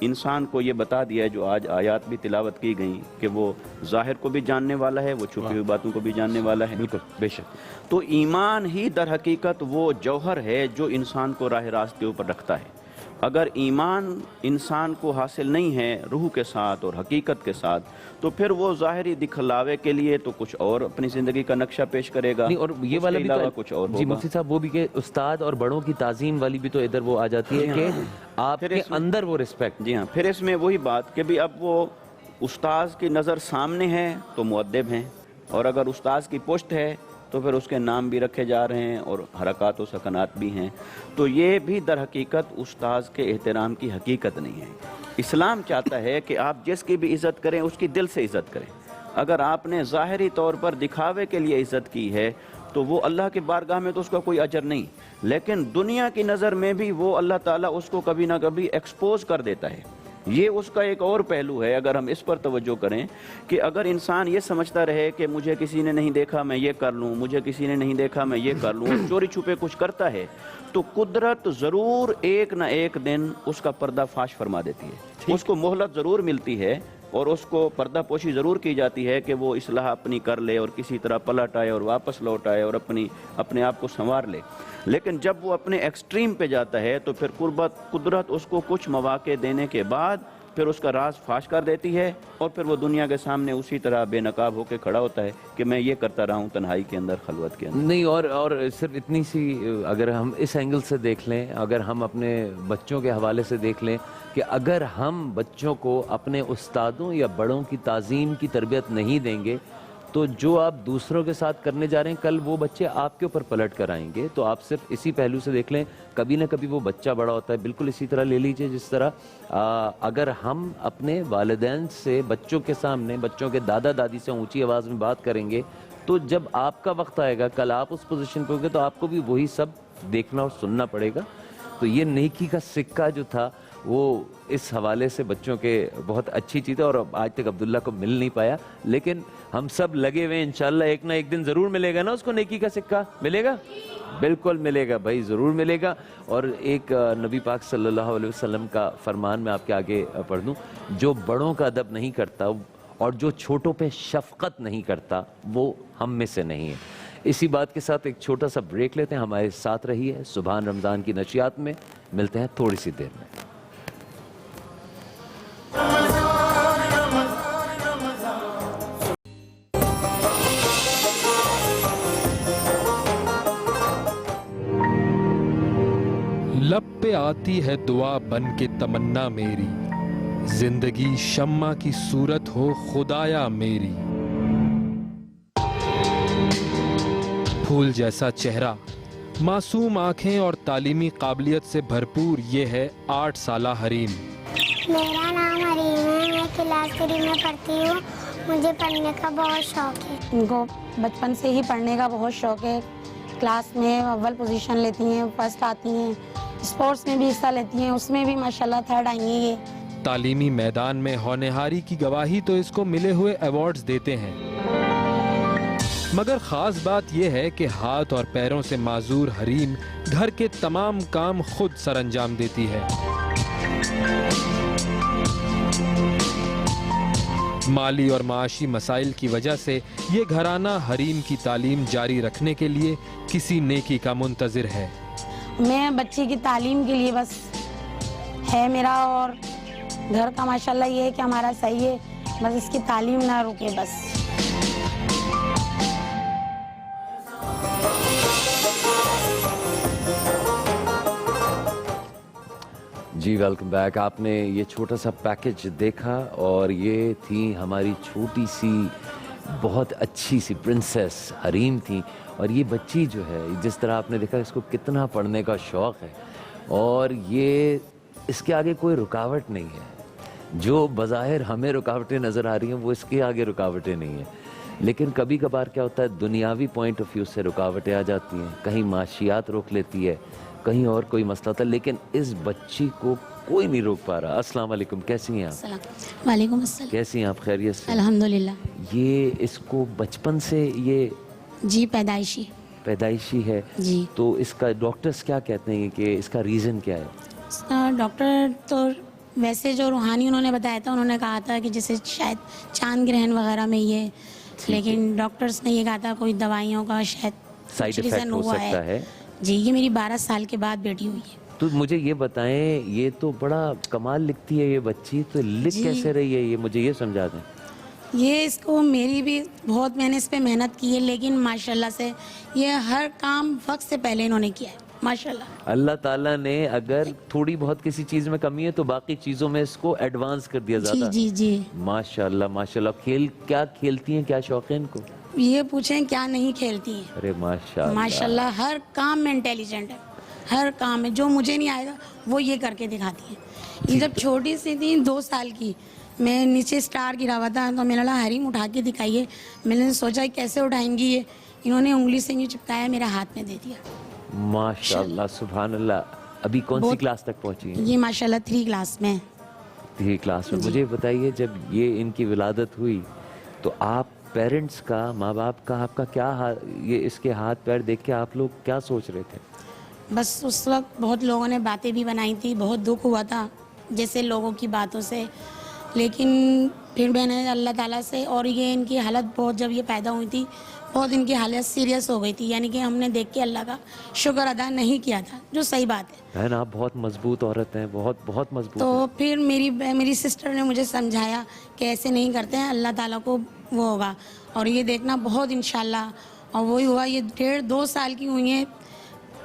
انسان کو یہ بتا دیا ہے، جو آج آیات بھی تلاوت کی گئیں، کہ وہ ظاہر کو بھی جاننے والا ہے، وہ چھپی ہوئی باتوں کو بھی جاننے والا ہے. بالکل بے شک. تو ایمان ہی در حقیقت وہ جوہر ہے جو انسان کو راہ راست کے اوپر رکھتا ہے. اگر ایمان انسان کو حاصل نہیں ہے روح کے ساتھ اور حقیقت کے ساتھ تو پھر وہ ظاہری دکھلاوے کے لیے تو کچھ اور اپنی زندگی کا نقشہ پیش کرے گا. اور یہ والا بھی تو کچھ اور جی مفتی صاحب وہ بھی کہ استاد اور بڑوں کی تعظیم والی بھی تو ادھر وہ آ جاتی ہے کہ آپ کے اندر وہ رسپیکٹ. جی ہاں، پھر اس میں وہی بات کہ بھی اب وہ استاذ کی نظر سامنے ہے تو مؤدب ہیں، اور اگر استاذ کی پشت ہے تو پھر اس کے نام بھی رکھے جا رہے ہیں اور حرکات و سکنات بھی ہیں. تو یہ بھی در حقیقت استاذ کے احترام کی حقیقت نہیں ہے. اسلام چاہتا ہے کہ آپ جس کی بھی عزت کریں اس کی دل سے عزت کریں. اگر آپ نے ظاہری طور پر دکھاوے کے لیے عزت کی ہے تو وہ اللہ کی بارگاہ میں تو اس کا کوئی اجر نہیں، لیکن دنیا کی نظر میں بھی وہ اللہ تعالیٰ اس کو کبھی نہ کبھی ایکسپوز کر دیتا ہے. یہ اس کا ایک اور پہلو ہے. اگر ہم اس پر توجہ کریں کہ اگر انسان یہ سمجھتا رہے کہ مجھے کسی نے نہیں دیکھا میں یہ کر لوں، مجھے کسی نے نہیں دیکھا میں یہ کر لوں، اور چوری چھپے کچھ کرتا ہے تو قدرت ضرور ایک نہ ایک دن اس کا پردہ فاش فرما دیتی ہے. اس کو مہلت ضرور ملتی ہے اور اس کو پردہ پوشی ضرور کی جاتی ہے کہ وہ اصلاح اپنی کر لے اور کسی طرح پلٹ آئے اور واپس لوٹ آئے اور اپنے آپ کو سنوار لے. لیکن جب وہ اپنے ایکسٹریم پہ جاتا ہے تو پھر قدرت اس کو کچھ مواقع دینے کے بعد پھر اس کا راز فاش کر دیتی ہے اور پھر وہ دنیا کے سامنے اسی طرح بے نقاب ہو کے کھڑا ہوتا ہے کہ میں یہ کرتا رہا ہوں تنہائی کے اندر، خلوت کے اندر. نہیں اور صرف اتنی سی اگر ہم اس اینگل سے دیکھ لیں، اگر ہم اپنے بچوں کے حوالے سے دیکھ لیں کہ اگر ہم بچوں کو اپنے استادوں یا بڑوں کی تعظیم کی تربیت نہیں دیں گے تو جو آپ دوسروں کے ساتھ کرنے جا رہے ہیں کل وہ بچے آپ کے اوپر پلٹ کر آئیں گے. تو آپ صرف اسی پہلو سے دیکھ لیں، کبھی نہ کبھی وہ بچہ بڑا ہوتا ہے. بالکل اسی طرح لے لیجئے جس طرح اگر ہم اپنے والدین سے بچوں کے سامنے، بچوں کے دادا دادی سے اونچی آواز میں بات کریں گے تو جب آپ کا وقت آئے گا، کل آپ اس پوزیشن پہ ہوں گے تو آپ کو بھی وہی سب دیکھنا اور سننا پڑے گا. تو یہ نیکی کا سکہ جو تھا وہ اس حوالے سے بچوں کے بہت اچھی چیز ہے. اور آج تک عبداللہ کو مل نہیں پایا, لیکن ہم سب لگے ہوئے ہیں, انشاءاللہ ایک نہ ایک دن ضرور ملے گا نا اس کو نیکی کا سکہ. ملے گا, بالکل ملے گا بھائی, ضرور ملے گا. اور ایک نبی پاک صلی اللہ علیہ وسلم کا فرمان میں آپ کے آگے پڑھ دوں, جو بڑوں کا ادب نہیں کرتا اور جو چھوٹوں پہ شفقت نہیں کرتا وہ ہم میں سے نہیں ہے. اسی بات کے ساتھ ایک چھوٹا سا بریک لیتے ہیں. ہمارے ساتھ رہیے سبحان رمضان کی نشریات میں. ملتے ہیں تھوڑی سی دیر میں. لب پہ آتی ہے دعا بن کے تمنا میری, زندگی شمع کی صورت ہو خدایا میری. پھول جیسا چہرہ, معصوم آنکھیں اور تعلیمی قابلیت سے بھرپور یہ ہے 8 سالہ حریم. میرا نام حریم ہے, میں کلاس 3 میں پڑھتی ہوں. مجھے پڑھنے کا بہت شوق ہے. ان کو بچپن سے ہی پڑھنے کا بہت شوق ہے. کلاس میں اول پوزیشن لیتی ہیں, فرسٹ آتی ہیں, اسپورٹس میں بھی حصہ لیتی ہیں, اس میں بھی ماشاءاللہ 3rd آئی ہیں. یہ تعلیمی میدان میں ہونہاری کی گواہی تو اس کو ملے ہوئے ایوارڈز دیتے ہیں, مگر خاص بات یہ ہے کہ ہاتھ اور پیروں سے معذور حریم گھر کے تمام کام خود سر انجام دیتی ہے. مالی اور معاشی مسائل کی وجہ سے یہ گھرانہ حریم کی تعلیم جاری رکھنے کے لیے کسی نیکی کا منتظر ہے. میں بچے کی تعلیم کے لیے بس ہے میرا, اور گھر کا ماشاءاللہ یہ ہے کہ ہمارا صحیح ہے, بس اس کی تعلیم نہ رکے بس. جی ویلکم بیک. آپ نے یہ چھوٹا سا پیکج دیکھا اور یہ تھی ہماری چھوٹی سی بہت اچھی سی پرنسس حریم تھی. اور یہ بچی جو ہے جس طرح آپ نے دیکھا اس کو کتنا پڑھنے کا شوق ہے, اور یہ اس کے آگے کوئی رکاوٹ نہیں ہے. جو بظاہر ہمیں رکاوٹیں نظر آ رہی ہیں وہ اس کے آگے رکاوٹیں نہیں ہیں. لیکن کبھی کبھار کیا ہوتا ہے, دنیاوی پوائنٹ آف ویو سے رکاوٹیں آ جاتی ہیں, کہیں معاشیات روک لیتی ہے, کہیں اور کوئی مسئلہ ہوتا ہے. لیکن اس بچی کو کوئی نہیں روک پا رہا. السلام علیکم, کیسی ہیں آپ؟ وعلیکم السلام. کیسی ہیں آپ؟ خیریت سے؟ الحمدللہ. یہ اس کو بچپن سے یہ جی پیدائشی ہے جی. تو اس کا ڈاکٹرز کیا کہتے ہیں کہ اس کا ریزن کیا ہے؟ ڈاکٹر تو ویسے جو روحانی انہوں نے بتایا تھا, انہوں نے کہا تھا کہ جیسے شاید چاند گرہن وغیرہ میں یہ, لیکن ڈاکٹرز نے یہ کہا تھا کوئی دوائیوں کا شاید سائیڈ افیکٹ ہو سکتا ہے. جی یہ میری 12 سال کے بعد بیٹی ہوئی ہے. تو مجھے یہ بتائیں, یہ تو بڑا کمال لکھتی ہے یہ بچی, تو لکھ کیسے رہی ہے یہ مجھے یہ سمجھا دیں. یہ اس کو میری بھی بہت میں نے اس پہ محنت کی ہے, لیکن ماشاءاللہ سے یہ ہر کام وقت سے پہلے انہوں نے کیا ہے ماشاءاللہ. اللہ تعالیٰ نے اگر تھوڑی بہت کسی چیز میں کمی ہے تو باقی چیزوں میں اس کو ایڈوانس کر دیا زیادہ. جی جی ماشاءاللہ ماشاءاللہ. کیا کھیلتی ہیں, کیا شوق ہے ان کو؟ یہ پوچھیں کیا نہیں کھیلتی ہیں. ارے ماشاءاللہ ماشاءاللہ ہر کام میں انٹیلیجنٹ ہے, ہر کام میں جو مجھے نہیں آئے گا وہ یہ کر کے دکھاتی ہے. یہ جب چھوٹی سی تھی 2 سال کی, میں نیچے سٹار گرا ہوا تھا تو میں نے کہا حریم اٹھا کے دکھائیے. میں نے سوچا کیسے اٹھائیں گی یہ, انہوں نے انگلی سے یوں چپکایا میرے ہاتھ میں دے دیا. ماشاءاللہ سبحان اللہ. ابھی کون سی کلاس تک پہنچی ہیں؟ یہ ماشاءاللہ 3 کلاس میں. 3 کلاس میں. مجھے بتائیے جب یہ ان کی ولادت ہوئی تو آپ پیرنٹس کا, ماں باپ کا, آپ کا کیا یہ اس کے ہاتھ پیر دیکھ کے آپ لوگ کیا سوچ رہے تھے؟ بس اس وقت بہت لوگوں نے باتیں بھی بنائی تھی, بہت دکھ ہوا تھا جیسے لوگوں کی باتوں سے, لیکن پھر میں نے اللہ تعالیٰ سے, اور یہ ان کی حالت بہت, جب یہ پیدا ہوئی تھی بہت ان کی حالت سیریس ہو گئی تھی, یعنی کہ ہم نے دیکھ کے اللہ کا شکر ادا نہیں کیا تھا, جو صحیح بات ہے. بہن آپ بہت مضبوط عورت ہیں, بہت مضبوط. تو پھر میری سسٹر نے مجھے سمجھایا کہ ایسے نہیں کرتے ہیں, اللہ تعالیٰ کو وہ ہوگا, اور یہ دیکھنا بہت انشاءاللہ. اور وہی ہوا. یہ 1.5-2 سال کی ہوئی ہیں,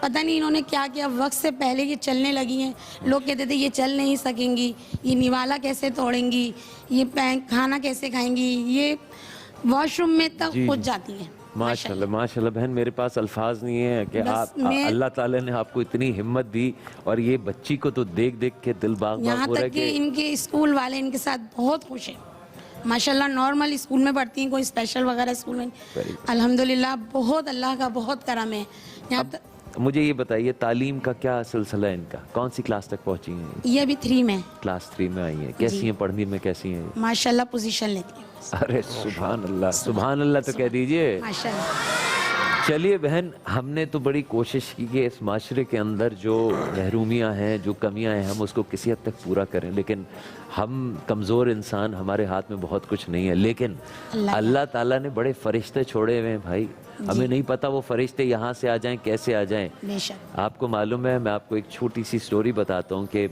پتہ نہیں انہوں نے کیا کیا, وقت سے پہلے یہ چلنے لگی ہیں. لوگ کہتے تھے یہ چل نہیں سکیں گی, یہ نوالا کیسے توڑیں گی, یہ کھانا کیسے کھائیں گی, یہ واش روم میں تک خود جاتی ہیں. ماشاءاللہ ماشاءاللہ. بہن میرے پاس الفاظ نہیں ہیں کہ آپ, اللہ تعالیٰ نے آپ کو اتنی ہمت دی, اور یہ بچی کو تو دیکھ دیکھ کے دل باغ باغ یہاں ہو رہا ہے تک کہ ان کے اسکول والے ان کے ساتھ بہت خوش ہیں ماشاءاللہ. نارمل اسکول میں پڑھتی ہیں, کوئی اسپیشل وغیرہ اسکول میں, الحمدللہ بہت اللہ کا بہت کرم ہے. یہاں مجھے یہ بتائیے تعلیم کا کیا سلسلہ ہے ان کا؟ کون سی کلاس تک پہنچی ہیں؟ یہ ابھی 3 میں کلاس 3 میں آئی ہیں. کیسی ہیں پڑھنے میں؟ کیسی ہیں؟ ماشاءاللہ پوزیشن لیتی ہیں. ارے سبحان اللہ، سبحان اللہ تو کہہ دیجئے. ماشاءاللہ. چلیے بہن، ہم نے تو بڑی کوشش کی کہ اس معاشرے کے اندر جو محرومیاں ہیں، جو کمیاں ہیں، ہم اس کو کسی حد تک پورا کریں، لیکن ہم کمزور انسان، ہمارے ہاتھ میں بہت کچھ نہیں ہے. لیکن اللہ تعالیٰ نے بڑے فرشتے چھوڑے ہوئے ہیں بھائی. ہمیں نہیں پتا وہ فرشتے یہاں سے آ جائیں، کیسے آ جائیں. آپ کو معلوم ہے، میں آپ کو ایک چھوٹی سی سٹوری بتاتا ہوں کہ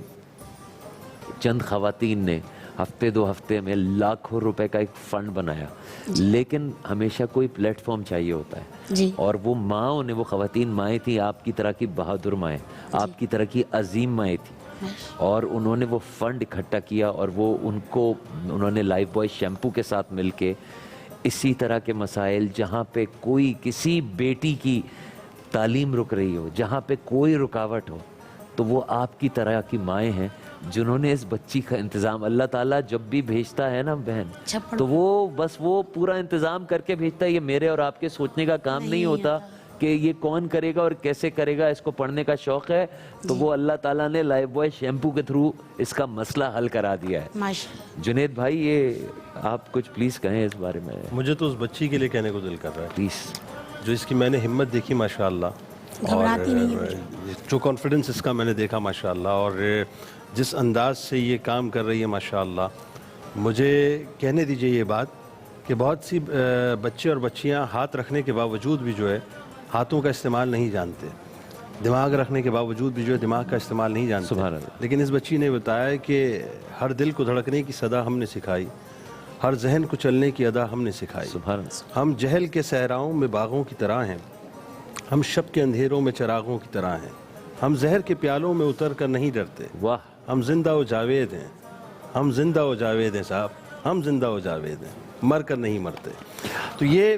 چند خواتین نے ہفتے 2 ہفتے میں لاکھوں روپے کا ایک فنڈ بنایا، لیکن ہمیشہ کوئی پلیٹ فارم چاہیے ہوتا ہے. اور وہ ماں نے، وہ خواتین مائیں تھیں، آپ کی طرح کی بہادر مائیں، آپ کی طرح کی عظیم مائیں تھیں. اور انہوں نے وہ فنڈ اکٹھا کیا اور وہ انہوں نے لائف بوائے شیمپو کے ساتھ مل کے اسی طرح کے مسائل، جہاں پہ کوئی کسی بیٹی کی تعلیم رک رہی ہو، جہاں پہ کوئی رکاوٹ ہو، تو وہ آپ کی طرح کی مائیں ہیں جنہوں نے اس بچی کا انتظام. اللہ تعالیٰ جب بھی بھیجتا ہے نا بہن، تو وہ پورا انتظام کر کے بھیجتا ہے. یہ میرے اور آپ کے سوچنے کا کام نہیں ہوتا کہ یہ کون کرے گا اور کیسے کرے گا. اس کو پڑھنے کا شوق ہے تو وہ اللہ تعالیٰ نے لائف بوائے شیمپو کے تھرو اس کا مسئلہ حل کرا دیا ہے. جنید بھائی، یہ آپ کچھ پلیز کہیں اس بارے میں. مجھے تو اس بچی کے لیے کہنے کو دل کر رہا ہے پلیز، جو اس کی میں نے ہمت دیکھی ماشاءاللہ، اور جو کانفیڈنس اس کا میں نے دیکھا ماشاءاللہ، اور جس انداز سے یہ کام کر رہی ہے ماشاءاللہ. مجھے کہنے دیجئے یہ بات کہ بہت سی بچے اور بچیاں ہاتھ رکھنے کے باوجود بھی جو ہے ہاتھوں کا استعمال نہیں جانتے، دماغ رکھنے کے باوجود بھی جو ہے دماغ کا استعمال نہیں جانتے. سبحان اللہ. لیکن اس بچی نے بتایا کہ ہر دل کو دھڑکنے کی صدا ہم نے سکھائی، ہر ذہن کو چلنے کی ادا ہم نے سکھائی. سبحان اللہ. ہم جہل کے صحراؤں میں باغوں کی طرح ہیں، ہم شب کے اندھیروں میں چراغوں کی طرح ہیں، ہم زہر کے پیالوں میں اتر کر نہیں ڈرتے. واہ. ہم زندہ و جاوید ہیں، ہم زندہ و جاوید ہیں صاحب، ہم زندہ و جاوید ہیں، مر کر نہیں مرتے. تو یہ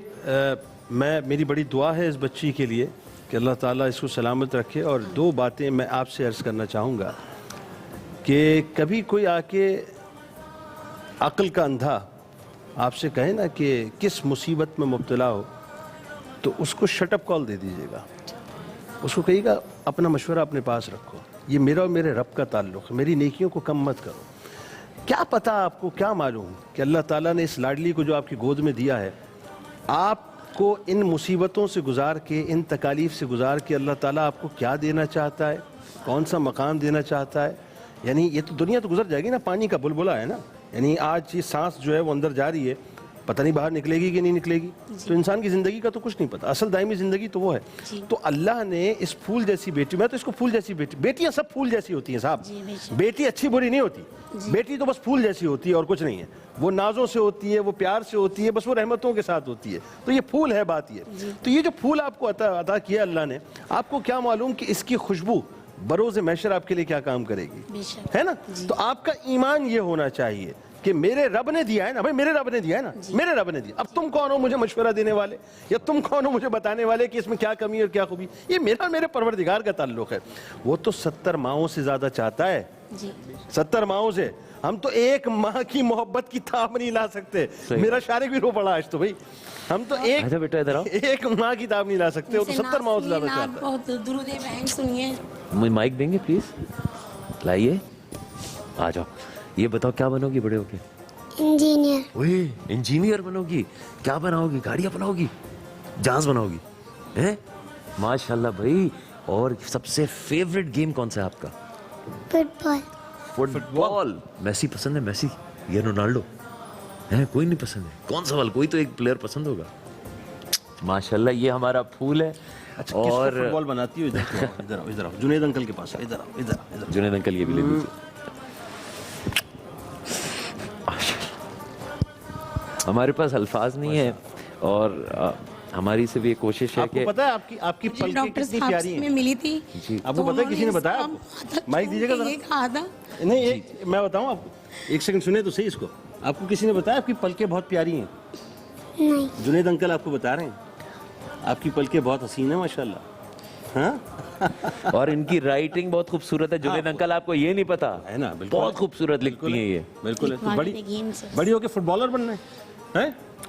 میری بڑی دعا ہے اس بچی کے لیے کہ اللہ تعالیٰ اس کو سلامت رکھے. اور 2 باتیں میں آپ سے عرض کرنا چاہوں گا کہ کبھی کوئی آ کے عقل کا اندھا آپ سے کہے نا کہ کس مصیبت میں مبتلا ہو، تو اس کو شٹ اپ کال دے دیجیے گا. اس کو کہیے گا اپنا مشورہ اپنے پاس رکھو، یہ میرا اور میرے رب کا تعلق ہے، میری نیکیوں کو کم مت کرو. کیا پتہ آپ کو، کیا معلوم کہ اللہ تعالیٰ نے اس لاڈلی کو جو آپ کی گود میں دیا ہے، آپ کو ان مصیبتوں سے گزار کے، ان تکالیف سے گزار کے اللہ تعالیٰ آپ کو کیا دینا چاہتا ہے، کون سا مقام دینا چاہتا ہے. یعنی یہ تو دنیا تو گزر جائے گی نا، پانی کا بلبلا ہے نا. یعنی آج یہ سانس جو ہے وہ اندر جا رہی ہے، پتہ نہیں باہر نکلے گی کہ نہیں نکلے گی. تو انسان کی زندگی کا تو کچھ نہیں پتہ، اصل دائمی زندگی تو وہ ہے. تو اللہ نے اس پھول جیسی بیٹی، میں تو اس کو پھول جیسی بیٹی، بیٹیاں سب پھول جیسی ہوتی ہیں صاحب. بیٹی اچھی بری نہیں ہوتی، بیٹی تو بس پھول جیسی ہوتی ہے اور کچھ نہیں ہے. وہ نازوں سے ہوتی ہے، وہ پیار سے ہوتی ہے، بس وہ رحمتوں کے ساتھ ہوتی ہے. تو یہ پھول ہے بات یہ. تو یہ جو پھول آپ کو عطا کیا اللہ نے، آپ کو کیا معلوم کہ اس کی خوشبو بروز محشر آپ کے لیے کیا کام کرے گی، ہے نا. تو آپ کا ایمان یہ ہونا چاہیے کہ میرے رب نے دیا ہے نا بھائی، میرے رب نے دیا ہے نا، میرے رب نے دیا. اب تم کون ہو مجھے مشورہ دینے والے، یا تم کون ہو مجھے بتانے والے کہ اس میں کیا کمی اور کیا خوبی. یہ میرا میرے پروردگار کا تعلق ہے. وہ تو 70 ماؤں سے زیادہ چاہتا ہے، 70 ماؤں سے. ہم تو ایک ماں کی محبت کی تاب نہیں لا سکتے. میرا شارق بھی رو پڑا آج تو بھائی. ہم تو ایک ماں کی تاب نہیں لا سکتے، وہ تو 70 ماؤں سے زیادہ چاہتا ہے. بہت درود بہن سنیے. مجھے مائک دیں گے پلیز؟ لائیے، آ جاؤ. یہ بتاؤ کیا بنو گی بڑے ہو کے؟ انجینئر. اوہ، انجینئر بنو گی؟ کیا بناؤ گی؟ گاڑیاں بناؤ گی؟ جہاز بناؤ گی؟ ماشاءاللہ بھائی. اور سب سے فیوریٹ گیم کون سا ہے آپ کا؟ فٹ بال. میسی پسند ہے؟ میسی یا رونالڈو؟ کوئی نہیں پسند ہے؟ کون سوال، کوئی تو ایک پلیئر پسند ہوگا. ماشاءاللہ یہ ہمارا پھول ہے. اور فٹ بال بناتی ہو؟ ادھر آؤ، ادھر آؤ، جنید انکل کے پاس. ادھر آؤ، ادھر آؤ. جنید انکل یہ بھی لے لیجیے. ہمارے پاس الفاظ نہیں ہے، اور ہماری سے بھی یہ کوشش ہے کہ آپ کو پتہ ہے آپ کی پلکیں کتنی پیاری ہیں. میں ملی تھی، آپ کو پتہ ہے کسی نے بتایا آپ کو؟ مائک دیجیے گا ذرا. نہیں، میں بتاؤں آپ کو، ایک سیکنڈ سنیں تو صحیح اس کو. آپ کو کسی نے بتایا آپ کی پلکیں بہت پیاری ہیں؟ نہیں. جنید انکل آپ کو بتا رہے ہیں آپ کی پلکیں بہت حسین ہیں ماشاءاللہ. ہاں، اور ان کی رائٹنگ بہت خوبصورت ہے. جنید انکل آپ کو یہ نہیں پتا ہے نا، بہت خوبصورت لکھتی ہیں یہ. بالکل. بڑی ہو کے فٹ بالر بننا ہے.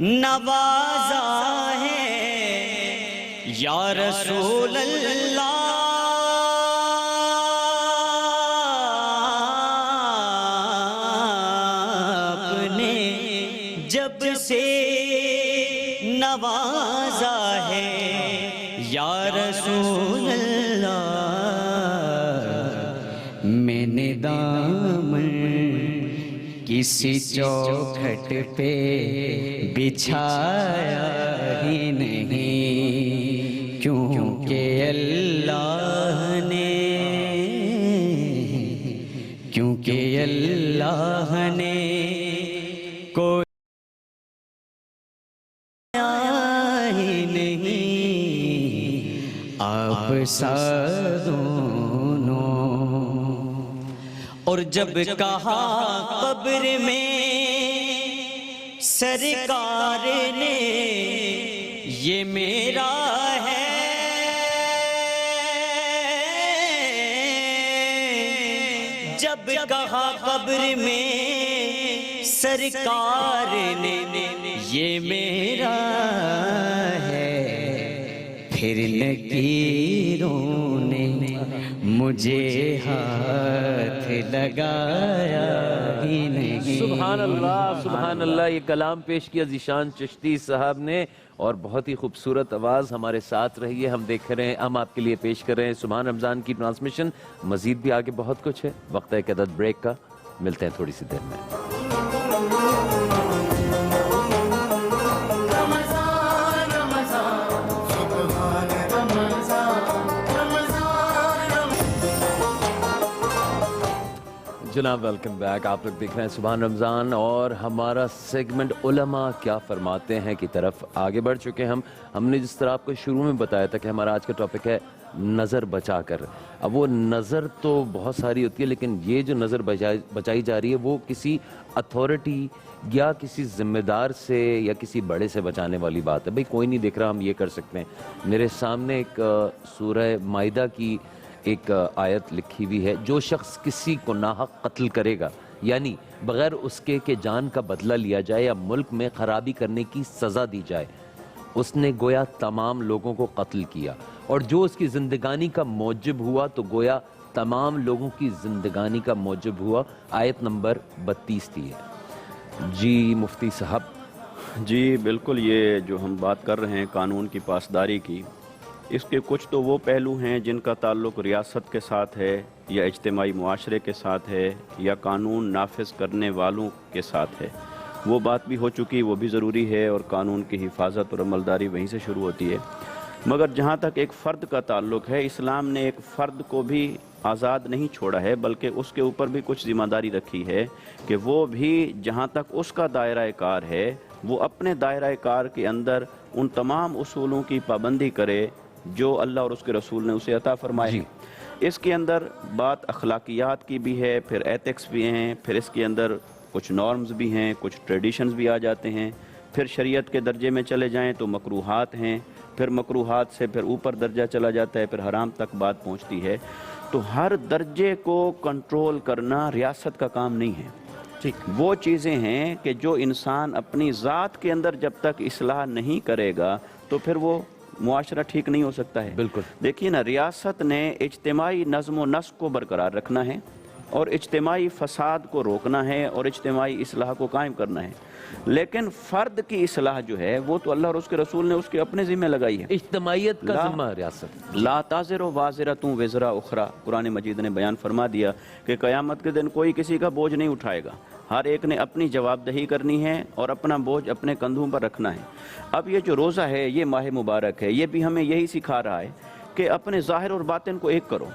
نوازا ہے یا رسول اللہ جب سے نوازا ہے یا رسول اللہ میں نے دامن کسی چوکھٹ پہ بچھایا ہی نہیں کیونکہ اللہ نے کوئی آپ سا دونوں اور جب کہا قبر میں سرکار نے یہ میرا ہے جب کہا قبر میں سرکار نے یہ میرا ہے پھر لکیروں نے مجھے ہاتھ لگایا ہی نہیں. سبحان اللہ. یہ کلام پیش کیا ذیشان چشتی صاحب نے اور بہت ہی خوبصورت آواز ہمارے ساتھ رہی ہے. ہم دیکھ رہے ہیں، ہم آپ کے لیے پیش کر رہے ہیں سبحان رمضان کی ٹرانسمیشن. مزید بھی آگے بہت کچھ ہے. وقت ہے ایک عدد بریک کا. ملتے ہیں تھوڑی سی دیر میں. جناب ویلکم بیک. آپ لوگ دیکھ رہے ہیں سبحان رمضان اور ہمارا سیگمنٹ علماء کیا فرماتے ہیں کی طرف آگے بڑھ چکے ہیں. ہم نے جس طرح آپ کو شروع میں بتایا تھا کہ ہمارا آج کا ٹاپک ہے نظر بچا کر. اب وہ نظر تو بہت ساری ہوتی ہے لیکن یہ جو نظر بچائی جا رہی ہے وہ کسی اتھارٹی یا کسی ذمہ دار سے یا کسی بڑے سے بچانے والی بات ہے. بھئی کوئی نہیں دیکھ رہا، ہم یہ کر سکتے ہیں. میرے سامنے ایک سورہ مائدہ کی ایک آیت لکھی ہوئی ہے، جو شخص کسی کو ناحق قتل کرے گا یعنی بغیر اس کے کہ جان کا بدلہ لیا جائے یا ملک میں خرابی کرنے کی سزا دی جائے، اس نے گویا تمام لوگوں کو قتل کیا، اور جو اس کی زندگانی کا موجب ہوا تو گویا تمام لوگوں کی زندگانی کا موجب ہوا. آیت نمبر 32 تھی ہے. جی مفتی صاحب. جی بالکل، یہ جو ہم بات کر رہے ہیں قانون کی پاسداری کی، اس کے کچھ تو وہ پہلو ہیں جن کا تعلق ریاست کے ساتھ ہے یا اجتماعی معاشرے کے ساتھ ہے یا قانون نافذ کرنے والوں کے ساتھ ہے. وہ بات بھی ہو چکی، وہ بھی ضروری ہے، اور قانون کی حفاظت اور عملداری وہیں سے شروع ہوتی ہے. مگر جہاں تک ایک فرد کا تعلق ہے، اسلام نے ایک فرد کو بھی آزاد نہیں چھوڑا ہے، بلکہ اس کے اوپر بھی کچھ ذمہ داری رکھی ہے کہ وہ بھی جہاں تک اس کا دائرہ کار ہے وہ اپنے دائرہ کار کے اندر ان تمام اصولوں کی پابندی کرے جو اللہ اور اس کے رسول نے اسے عطا فرمائے. اس کے اندر بات اخلاقیات کی بھی ہے، پھر ایتھکس بھی ہیں، پھر اس کے اندر کچھ نارمز بھی ہیں، کچھ ٹریڈیشنز بھی آ جاتے ہیں. پھر شریعت کے درجے میں چلے جائیں تو مکروہات ہیں، پھر مکروہات سے پھر اوپر درجہ چلا جاتا ہے، پھر حرام تک بات پہنچتی ہے. تو ہر درجے کو کنٹرول کرنا ریاست کا کام نہیں ہے. وہ چیزیں ہیں کہ جو انسان اپنی ذات کے اندر جب تک اصلاح نہیں کرے گا تو پھر وہ معاشرہ ٹھیک نہیں ہو سکتا ہے. بالکل. دیکھیے نا، ریاست نے اجتماعی نظم و نسق کو برقرار رکھنا ہے اور اجتماعی فساد کو روکنا ہے اور اجتماعی اصلاح کو قائم کرنا ہے. لیکن فرد کی اصلاح جو ہے وہ تو اللہ اور اس کے رسول نے اس کے اپنے ذمہ لگائی ہے. اجتماعیت کا ذمہ ریاست. لا تازر وازرۃ وزر اخرى، قرآن مجید نے بیان فرما دیا کہ قیامت کے دن کوئی کسی کا بوجھ نہیں اٹھائے گا. ہر ایک نے اپنی جواب دہی کرنی ہے اور اپنا بوجھ اپنے کندھوں پر رکھنا ہے. اب یہ جو روزہ ہے، یہ ماہ مبارک ہے، یہ بھی ہمیں یہی سکھا رہا ہے کہ اپنے ظاہر اور باطن کو ایک کرو.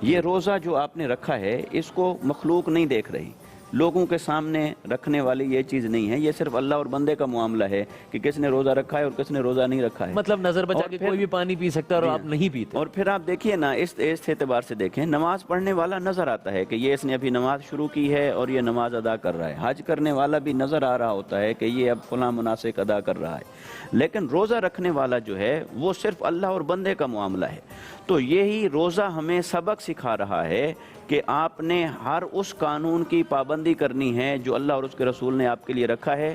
یہ روزہ جو آپ نے رکھا ہے اس کو مخلوق نہیں دیکھ رہی، لوگوں کے سامنے رکھنے والی یہ چیز نہیں ہے. یہ صرف اللہ اور بندے کا معاملہ ہے کہ کس نے روزہ رکھا ہے اور کس نے روزہ نہیں رکھا ہے. مطلب نظر بچا کے کوئی بھی پانی پی سکتا ہے اور آپ نہیں پیتے. اور پھر آپ دیکھیے نا، اس اعتبار سے دیکھیں، نماز پڑھنے والا نظر آتا ہے کہ یہ اس نے ابھی نماز شروع کی ہے اور یہ نماز ادا کر رہا ہے. حج کرنے والا بھی نظر آ رہا ہوتا ہے کہ یہ اب فلاں مناسک ادا کر رہا ہے. لیکن روزہ رکھنے والا جو ہے وہ صرف اللہ اور بندے کا معاملہ ہے. تو یہی روزہ ہمیں سبق سکھا رہا ہے کہ آپ نے ہر اس قانون کی پابندی کرنی ہے جو اللہ اور اس کے رسول نے آپ کے لیے رکھا ہے.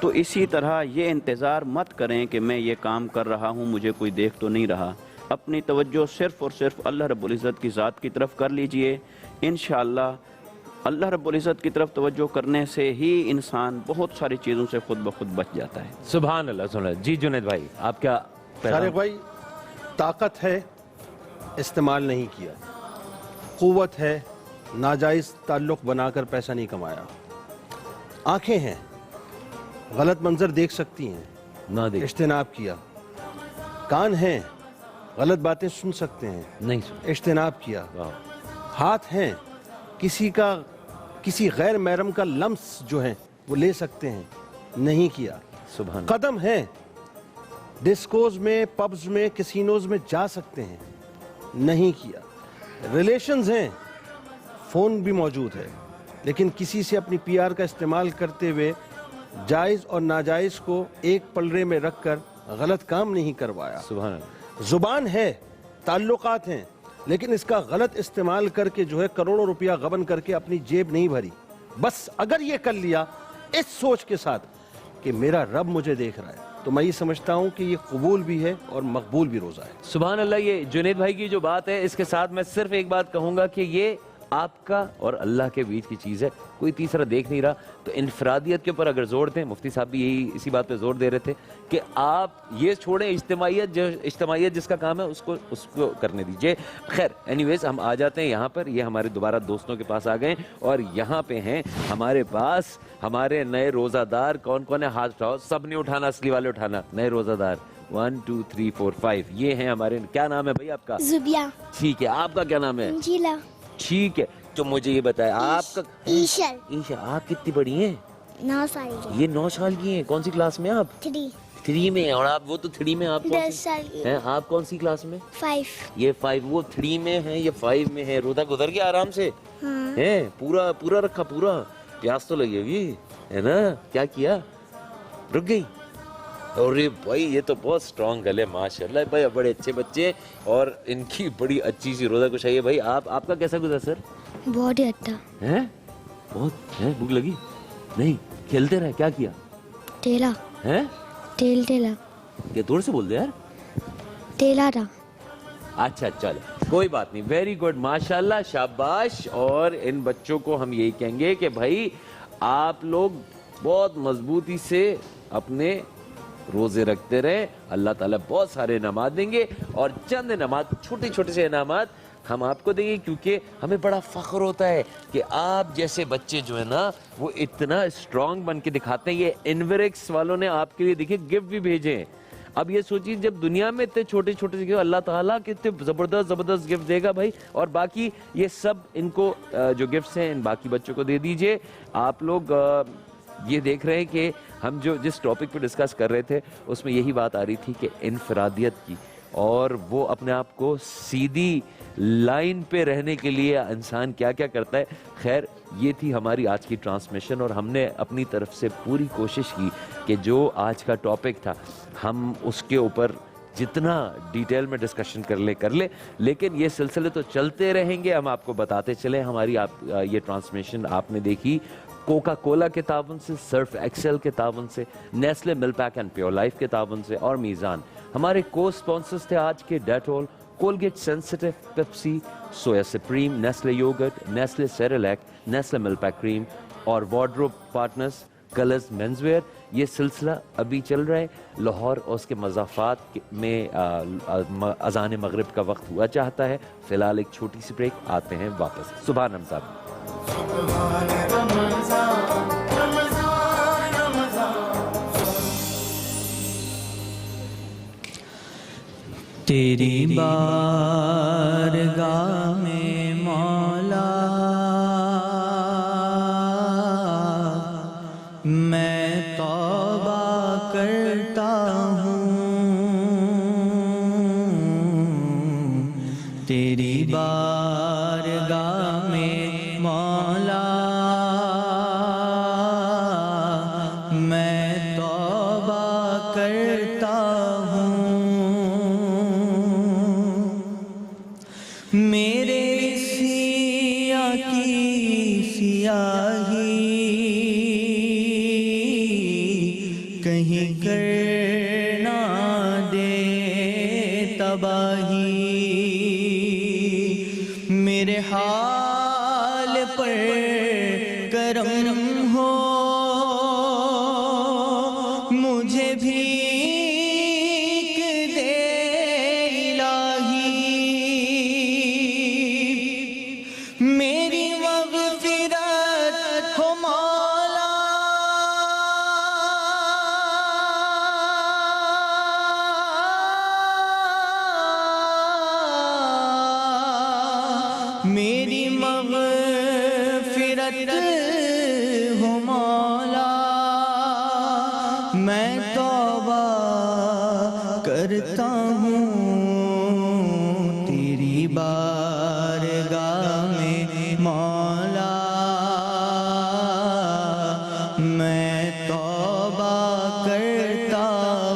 تو اسی طرح یہ انتظار مت کریں کہ میں یہ کام کر رہا ہوں مجھے کوئی دیکھ تو نہیں رہا. اپنی توجہ صرف اور صرف اللہ رب العزت کی ذات کی طرف کر لیجئے. انشاءاللہ اللہ رب العزت کی طرف توجہ کرنے سے ہی انسان بہت ساری چیزوں سے خود بخود بچ جاتا ہے. سبحان اللہ سبحان اللہ. جی جنید بھائی آپ کیا طارق بھائی؟ طاقت ہے استعمال نہیں کیا، قوت ہے ناجائز تعلق بنا کر پیسہ نہیں کمایا، آنکھیں ہیں غلط منظر دیکھ سکتی ہیں نہ دیکھ اجتناب کیا، کان ہیں غلط باتیں سن سکتے ہیں نہیں سن اجتناب کیا، ہاتھ ہیں کسی غیر محرم کا لمس جو ہے وہ لے سکتے ہیں نہیں کیا، سبحان. قدم ہیں ڈسکوز میں پبز میں کسینوز میں جا سکتے ہیں نہیں کیا، ریلیشنز ہیں فون بھی موجود ہے لیکن کسی سے اپنی پی آر کا استعمال کرتے ہوئے جائز اور ناجائز کو ایک پلڑے میں رکھ کر غلط کام نہیں کروایا. سبحان اللہ. زبان ہے تعلقات ہیں لیکن اس کا غلط استعمال کر کے جو ہے کروڑوں روپیہ غبن کر کے اپنی جیب نہیں بھری. بس اگر یہ کر لیا اس سوچ کے ساتھ کہ میرا رب مجھے دیکھ رہا ہے تو میں یہ سمجھتا ہوں کہ یہ قبول بھی ہے اور مقبول بھی روزہ ہے. سبحان اللہ. یہ جنید بھائی کی جو بات ہے اس کے ساتھ میں صرف ایک بات کہوں گا کہ یہ آپ کا اور اللہ کے بیچ کی چیز ہے، کوئی تیسرا دیکھ نہیں رہا. تو انفرادیت کے اوپر اگر زور دیں، مفتی صاحب بھی اسی بات پہ زور دے رہے تھے کہ آپ یہ چھوڑیں اجتماعیت جس کا کام ہے اس کو کرنے دیجئے. خیر اینی ویز ہم آ جاتے ہیں یہاں پر. یہ ہمارے دوبارہ دوستوں کے پاس آ گئے اور یہاں پہ ہیں ہمارے پاس ہمارے نئے روزہ دار. کون کون ہے ہاتھ اٹھاؤ. سب نے اٹھانا، اصلی والے اٹھانا. نئے روزہ دار 1 2 3 4 5 یہ ہیں ہمارے. کیا نام ہے بھائی آپ کا؟ زبیہ. ٹھیک ہے. آپ کا کیا نام ہے؟ انجیلا. ٹھیک ہے. تو مجھے یہ بتائیں آپ کا ایشا. آپ کتنی بڑی ہیں؟ 9 سال کی. یہ 9 سال کی ہیں. کون سی کلاس میں آپ؟ 3 میں ہیں. اور آپ وہ تو 3 میں آپ 10 سال کی ہیں. آپ کون سی کلاس میں؟ 5. یہ 5. وہ 3 میں ہیں یہ 5 میں ہے. روزہ گزر گیا آرام سے ہیں؟ پورا رکھا پورا؟ پیاس تو لگی ہوگی ہے نا؟ کیا کیا رک گئی؟ ارے بھائی یہ تو بہت سٹرونگ گل ہے ماشاءاللہ. بھائی بڑے اچھے بچے اور ان کی بڑی اچھی سی روزہ کشائی ہے. بھائی آپ کا کیسا گزرا سر؟ بہت ہی اچھا ہے. بہت ہے. بھوک لگی نہیں؟ کھیلتے رہے. کیا کیا؟ ٹیلا ہے. ٹیلا کیا زور سے بول دے یار. ٹیلا تھا. اچھا چلو کوئی بات نہیں. ویری گڈ ماشاءاللہ شاباش. اور ان بچوں کو ہم یہی کہیں گے کہ بھائی آپ لوگ بہت مضبوطی سے اپنے روزے رکھتے رہے. اللہ تعالیٰ بہت سارے انعامات دیں گے اور چند انعامات چھوٹے سے انعامات ہم آپ کو دیں گے کیونکہ ہمیں بڑا فخر ہوتا ہے کہ آپ جیسے بچے جو ہے نا وہ اتنا اسٹرانگ بن کے دکھاتے ہیں. یہ انوریکس والوں نے آپ کے لیے دیکھیں گفٹ بھی بھیجے ہیں. اب یہ سوچیے جب دنیا میں اتنے چھوٹے سے اللہ تعالیٰ کتنے زبردست گفٹ دے گا بھائی. اور باقی یہ سب ان کو جو گفٹس ہیں ان باقی بچوں کو دے دیجئے. آپ لوگ یہ دیکھ رہے ہیں کہ ہم جس ٹاپک پہ ڈسکس کر رہے تھے اس میں یہی بات آ رہی تھی کہ انفرادیت کی اور وہ اپنے آپ کو سیدھی لائن پہ رہنے کے لیے انسان کیا کرتا ہے. خیر یہ تھی ہماری آج کی ٹرانسمیشن اور ہم نے اپنی طرف سے پوری کوشش کی کہ جو آج کا ٹاپک تھا ہم اس کے اوپر جتنا ڈیٹیل میں ڈسکشن کر لے. لیکن یہ سلسلے تو چلتے رہیں گے. ہم آپ کو بتاتے چلیں. ہماری یہ ٹرانسمیشن آپ نے دیکھی کوکا کولا کے تعاون سے، سرف ایکسل کے تعاون سے، نیسلے مل پیک اینڈ پیور لائف کے تعاون سے اور میزان. ہمارے کو اسپانسرز تھے آج کے Dettol, Colgate sensitive, Pepsi, Soya Supreme, Nestle yogurt, Nestle Cerelac, Nestle Milkpak cream اور wardrobe partners colours menswear. یہ سلسلہ ابھی چل رہا ہے. لاہور اور اس کے مضافات میں اذان مغرب کا وقت ہوا چاہتا ہے. فی الحال ایک چھوٹی سی بریک. آتے ہیں واپس. سبحان رمضان. تیری بارگاہ میں مولا میں توبہ کرتا ہوں. تیری بارگاہ میں مولا میں توبہ کرتا ہوں. میرے سیاہ کی سیاہی ہو مجھے بھیک دے الہی میری مغفرت ہو مولا میری مغفرت ہو مولا میں توبہ کرتا ہوں تیری بارگاہ میں مولا میں توبہ کرتا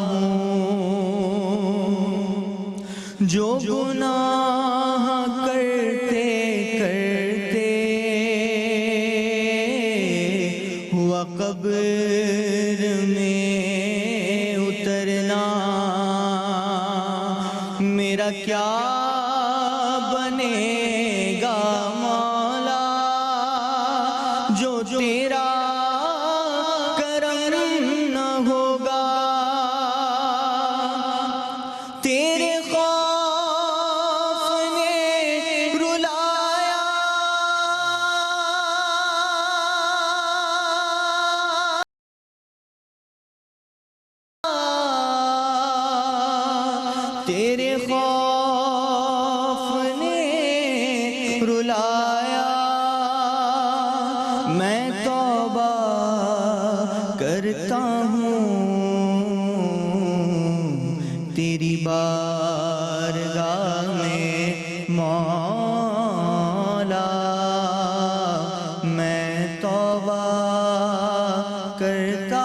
ہوں جو گناہ کرتے کرتے ہوا قبر میں اترنا میرا کیا بنے گا مولا جو تیرا کرم نہ ہوگا تیرے خوف نے رلایا تیرے خوف نے رلایا میں توبہ کرتا ہوں تیری بارگاہ میں مولا میں توبہ کرتا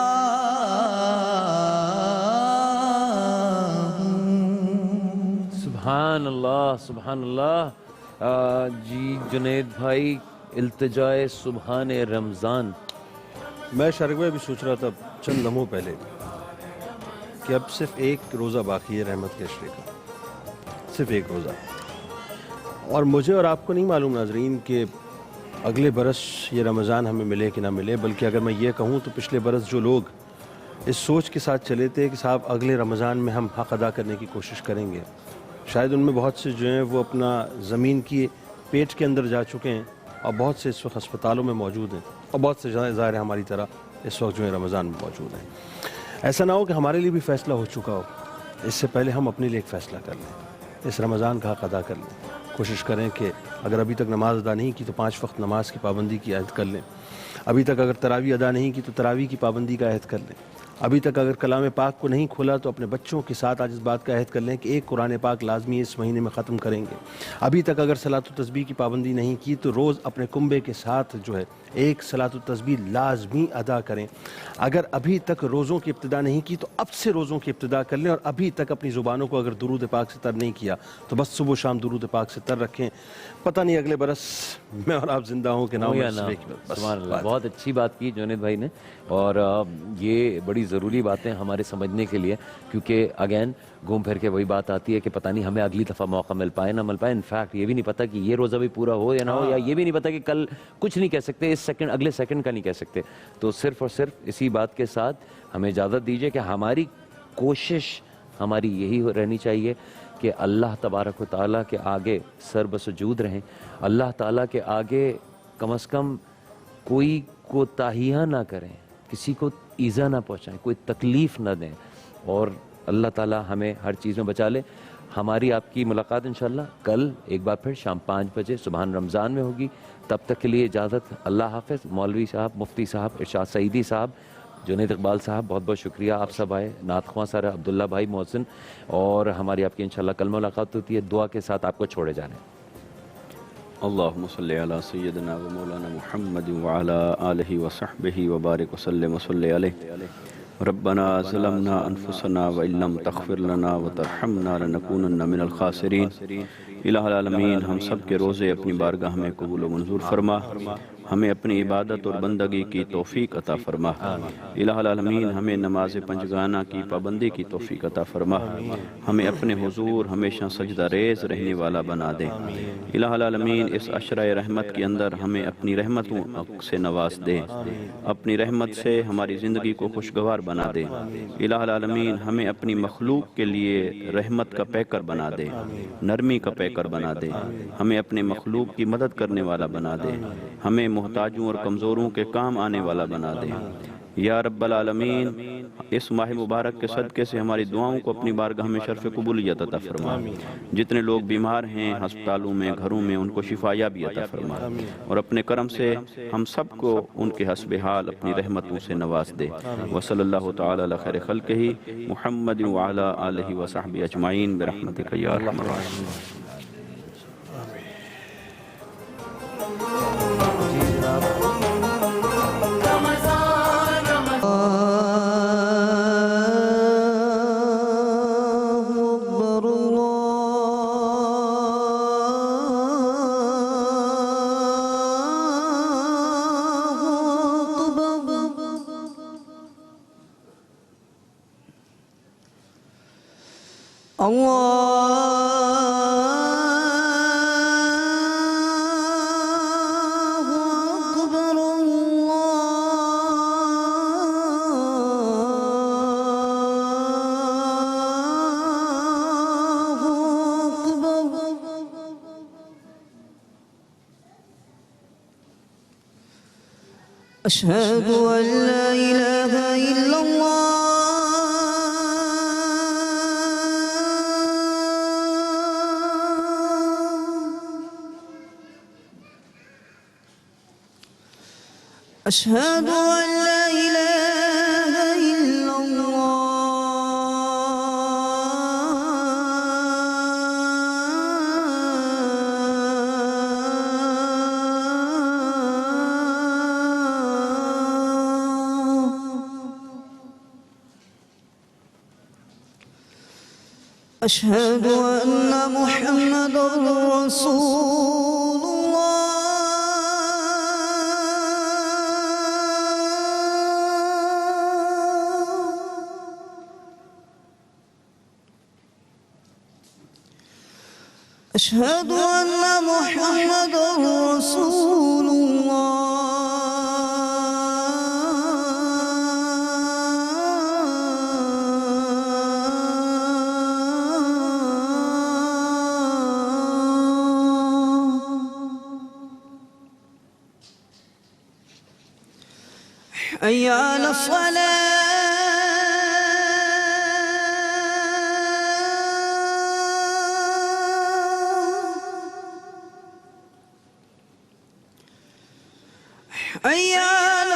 سبحان اللہ سبحان اللہ جی جنید بھائی التجائے سبحان رمضان میں شارق بھائی بھی سوچ رہا تھا چند لمحوں پہلے کہ اب صرف ایک روزہ باقی ہے رحمت کے عشرے کا صرف ایک روزہ اور مجھے اور آپ کو نہیں معلوم ناظرین کہ اگلے برس یہ رمضان ہمیں ملے کہ نہ ملے بلکہ اگر میں یہ کہوں تو پچھلے برس جو لوگ اس سوچ کے ساتھ چلے تھے کہ صاحب اگلے رمضان میں ہم حق ادا کرنے کی کوشش کریں گے شاید ان میں بہت سے جو ہیں وہ اپنا زمین کی پیٹ کے اندر جا چکے ہیں اور بہت سے اس وقت ہسپتالوں میں موجود ہیں اور بہت سے ظاہر ہے ہماری طرح اس وقت جو ہے رمضان میں موجود ہیں ایسا نہ ہو کہ ہمارے لیے بھی فیصلہ ہو چکا ہو اس سے پہلے ہم اپنے لیے ایک فیصلہ کر لیں اس رمضان کا حق ادا کر لیں کوشش کریں کہ اگر ابھی تک نماز ادا نہیں کی تو 5 وقت نماز کی پابندی کی عہد کر لیں ابھی تک اگر تراویح ادا نہیں کی تو تراویح کی پابندی کا عہد کر لیں ابھی تک اگر کلام پاک کو نہیں کھولا تو اپنے بچوں کے ساتھ آج اس بات کا عہد کر لیں کہ ایک قرآن پاک لازمی اس مہینے میں ختم کریں گے ابھی تک اگر صلاۃ التسبیح کی پابندی نہیں کی تو روز اپنے کنبے کے ساتھ جو ہے ایک صلاۃ التسبیح لازمی ادا کریں اگر ابھی تک روزوں کی ابتدا نہیں کی تو اب سے روزوں کی ابتدا کر لیں اور ابھی تک اپنی زبانوں کو اگر درود پاک سے تر نہیں کیا تو بس صبح و شام درود پاک سے تر رکھیں پتہ نہیں اگلے برس میں اور آپ زندہ ہوں کہ نہ ہوں سبحان اللہ بہت اچھی بات کی جنید بھائی نے اور یہ بڑی ضروری باتیں ہمارے سمجھنے کے لیے کیونکہ اگین گھوم پھر کے وہی بات آتی ہے کہ پتہ نہیں ہمیں اگلی دفعہ موقع مل پائے نہ مل پائے انفیکٹ یہ بھی نہیں پتہ کہ یہ روزہ بھی پورا ہو یا نہ ہو یا یہ بھی نہیں پتہ کہ کل کچھ نہیں کہہ سکتے اس سیکنڈ اگلے سیکنڈ کا نہیں کہہ سکتے تو صرف اور صرف اسی بات کے ساتھ ہمیں اجازت دیجیے کہ ہماری کوشش ہماری یہی رہنی چاہیے کہ اللہ تبارک و تعالیٰ کے آگے سر بسجود رہیں اللہ تعالیٰ کے آگے کم از کم کوئی کوتاہیاں نہ کریں کسی کو ایذا نہ پہنچائیں کوئی تکلیف نہ دیں اور اللہ تعالیٰ ہمیں ہر چیز میں بچا لے ہماری آپ کی ملاقات انشاءاللہ کل ایک بار پھر شام 5 بجے سبحان رمضان میں ہوگی تب تک کے لیے اجازت اللہ حافظ مولوی صاحب مفتی صاحب ارشاد سعیدی صاحب جنید اقبال صاحب بہت بہت شکریہ آپ سب آئے نعت خواں سر عبداللہ بھائی محسن اور ہماری آپ کی انشاءاللہ کل ملاقات ہوتی ہے دعا کے ساتھ آپ کو چھوڑے جانے اللہم صلی علی سیدنا و مولانا محمد وعلا آلہ وصحبہ وبارک وسلم وصلی علیہ ربنا ظلمنا انفسنا وإن لم تغفر لنا وترحمنا لنکونن من الخاسرین الہ العالمین ہم سب کے روزے اپنی بارگاہ میں قبول و منظور فرما ہمیں اپنی عبادت اور بندگی کی توفیق عطا فرما۔ الہ العالمین ہمیں نماز پنجگانہ کی پابندی کی توفیق عطا فرما، ہمیں اپنے حضور ہمیشہ سجدہ ریز رہنے والا بنا دے۔ الہ العالمین اس عشرہ رحمت کے اندر ہمیں اپنی رحمتوں سے نواز دے، اپنی رحمت سے ہماری زندگی کو خوشگوار بنا دے۔ الہ العالمین ہمیں اپنی مخلوق کے لیے رحمت کا پیکر بنا دے، نرمی کا پیکر بنا دے، ہمیں اپنے مخلوق کی مدد کرنے والا بنا دے، ہمیں محتاجوں اور کمزوروں کے کام آنے والا بنا دے۔ یا رب العالمین اس ماہ مبارک کے صدقے سے ہماری دعاؤں کو اپنی بارگاہ میں شرف قبولیت عطا فرما۔ جتنے لوگ بیمار ہیں ہسپتالوں میں، گھروں میں، ان کو شفا یابی عطا فرما، اور اپنے کرم سے ہم سب کو ان کے حسب حال اپنی رحمتوں سے نواز دے۔ وصلی اللہ تعالی علی خیر خلقہ محمد وعلی آلہ وصحبہ اجمعین برحمتک یا ارحم الراحمین۔ أشهد أن لا إله إلا الله أشهد أن لا إله إلا أشهد أن محمد رسول أشهد أن محمد رسول حي على الصلاة حي على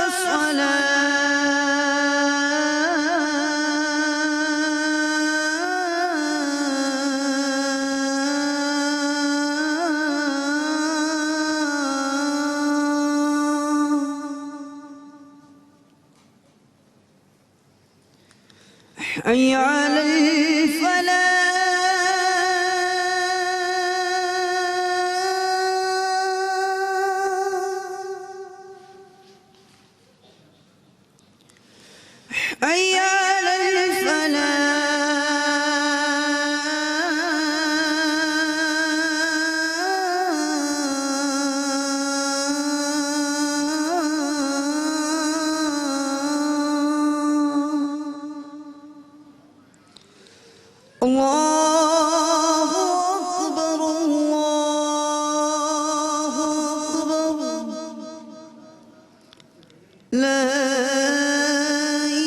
حي على الفلاح حي على الله أكبر الله أكبر لا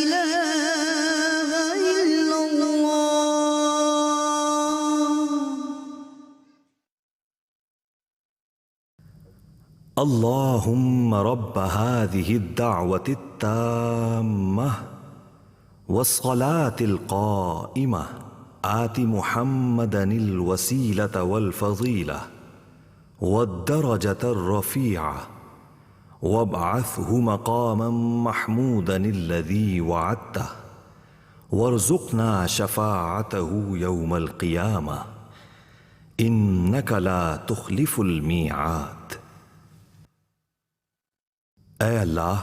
إله إلا الله اللهم رب هذه الدعوة التامة والصلاة القائمة آت محمدا الوسيلة والفضيلة والدرجة الرفيعة وابعثه مقاما محمودا الذي وعدته وارزقنا شفاعته يوم القيامة إنك لا تخلف الميعاد. اے اللہ،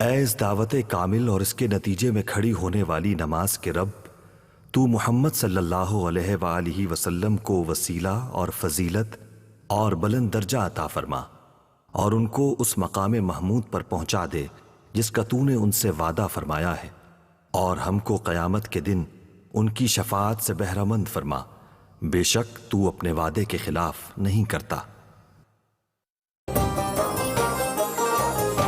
اے اس دعوت کامل اور اس کے نتیجے میں کھڑی ہونے والی نماز کے رب، تو محمد صلی اللہ علیہ وآلہ وسلم کو وسیلہ اور فضیلت اور بلند درجہ عطا فرما، اور ان کو اس مقام محمود پر پہنچا دے جس کا تو نے ان سے وعدہ فرمایا ہے، اور ہم کو قیامت کے دن ان کی شفاعت سے بہرہ مند فرما، بے شک تو اپنے وعدے کے خلاف نہیں کرتا۔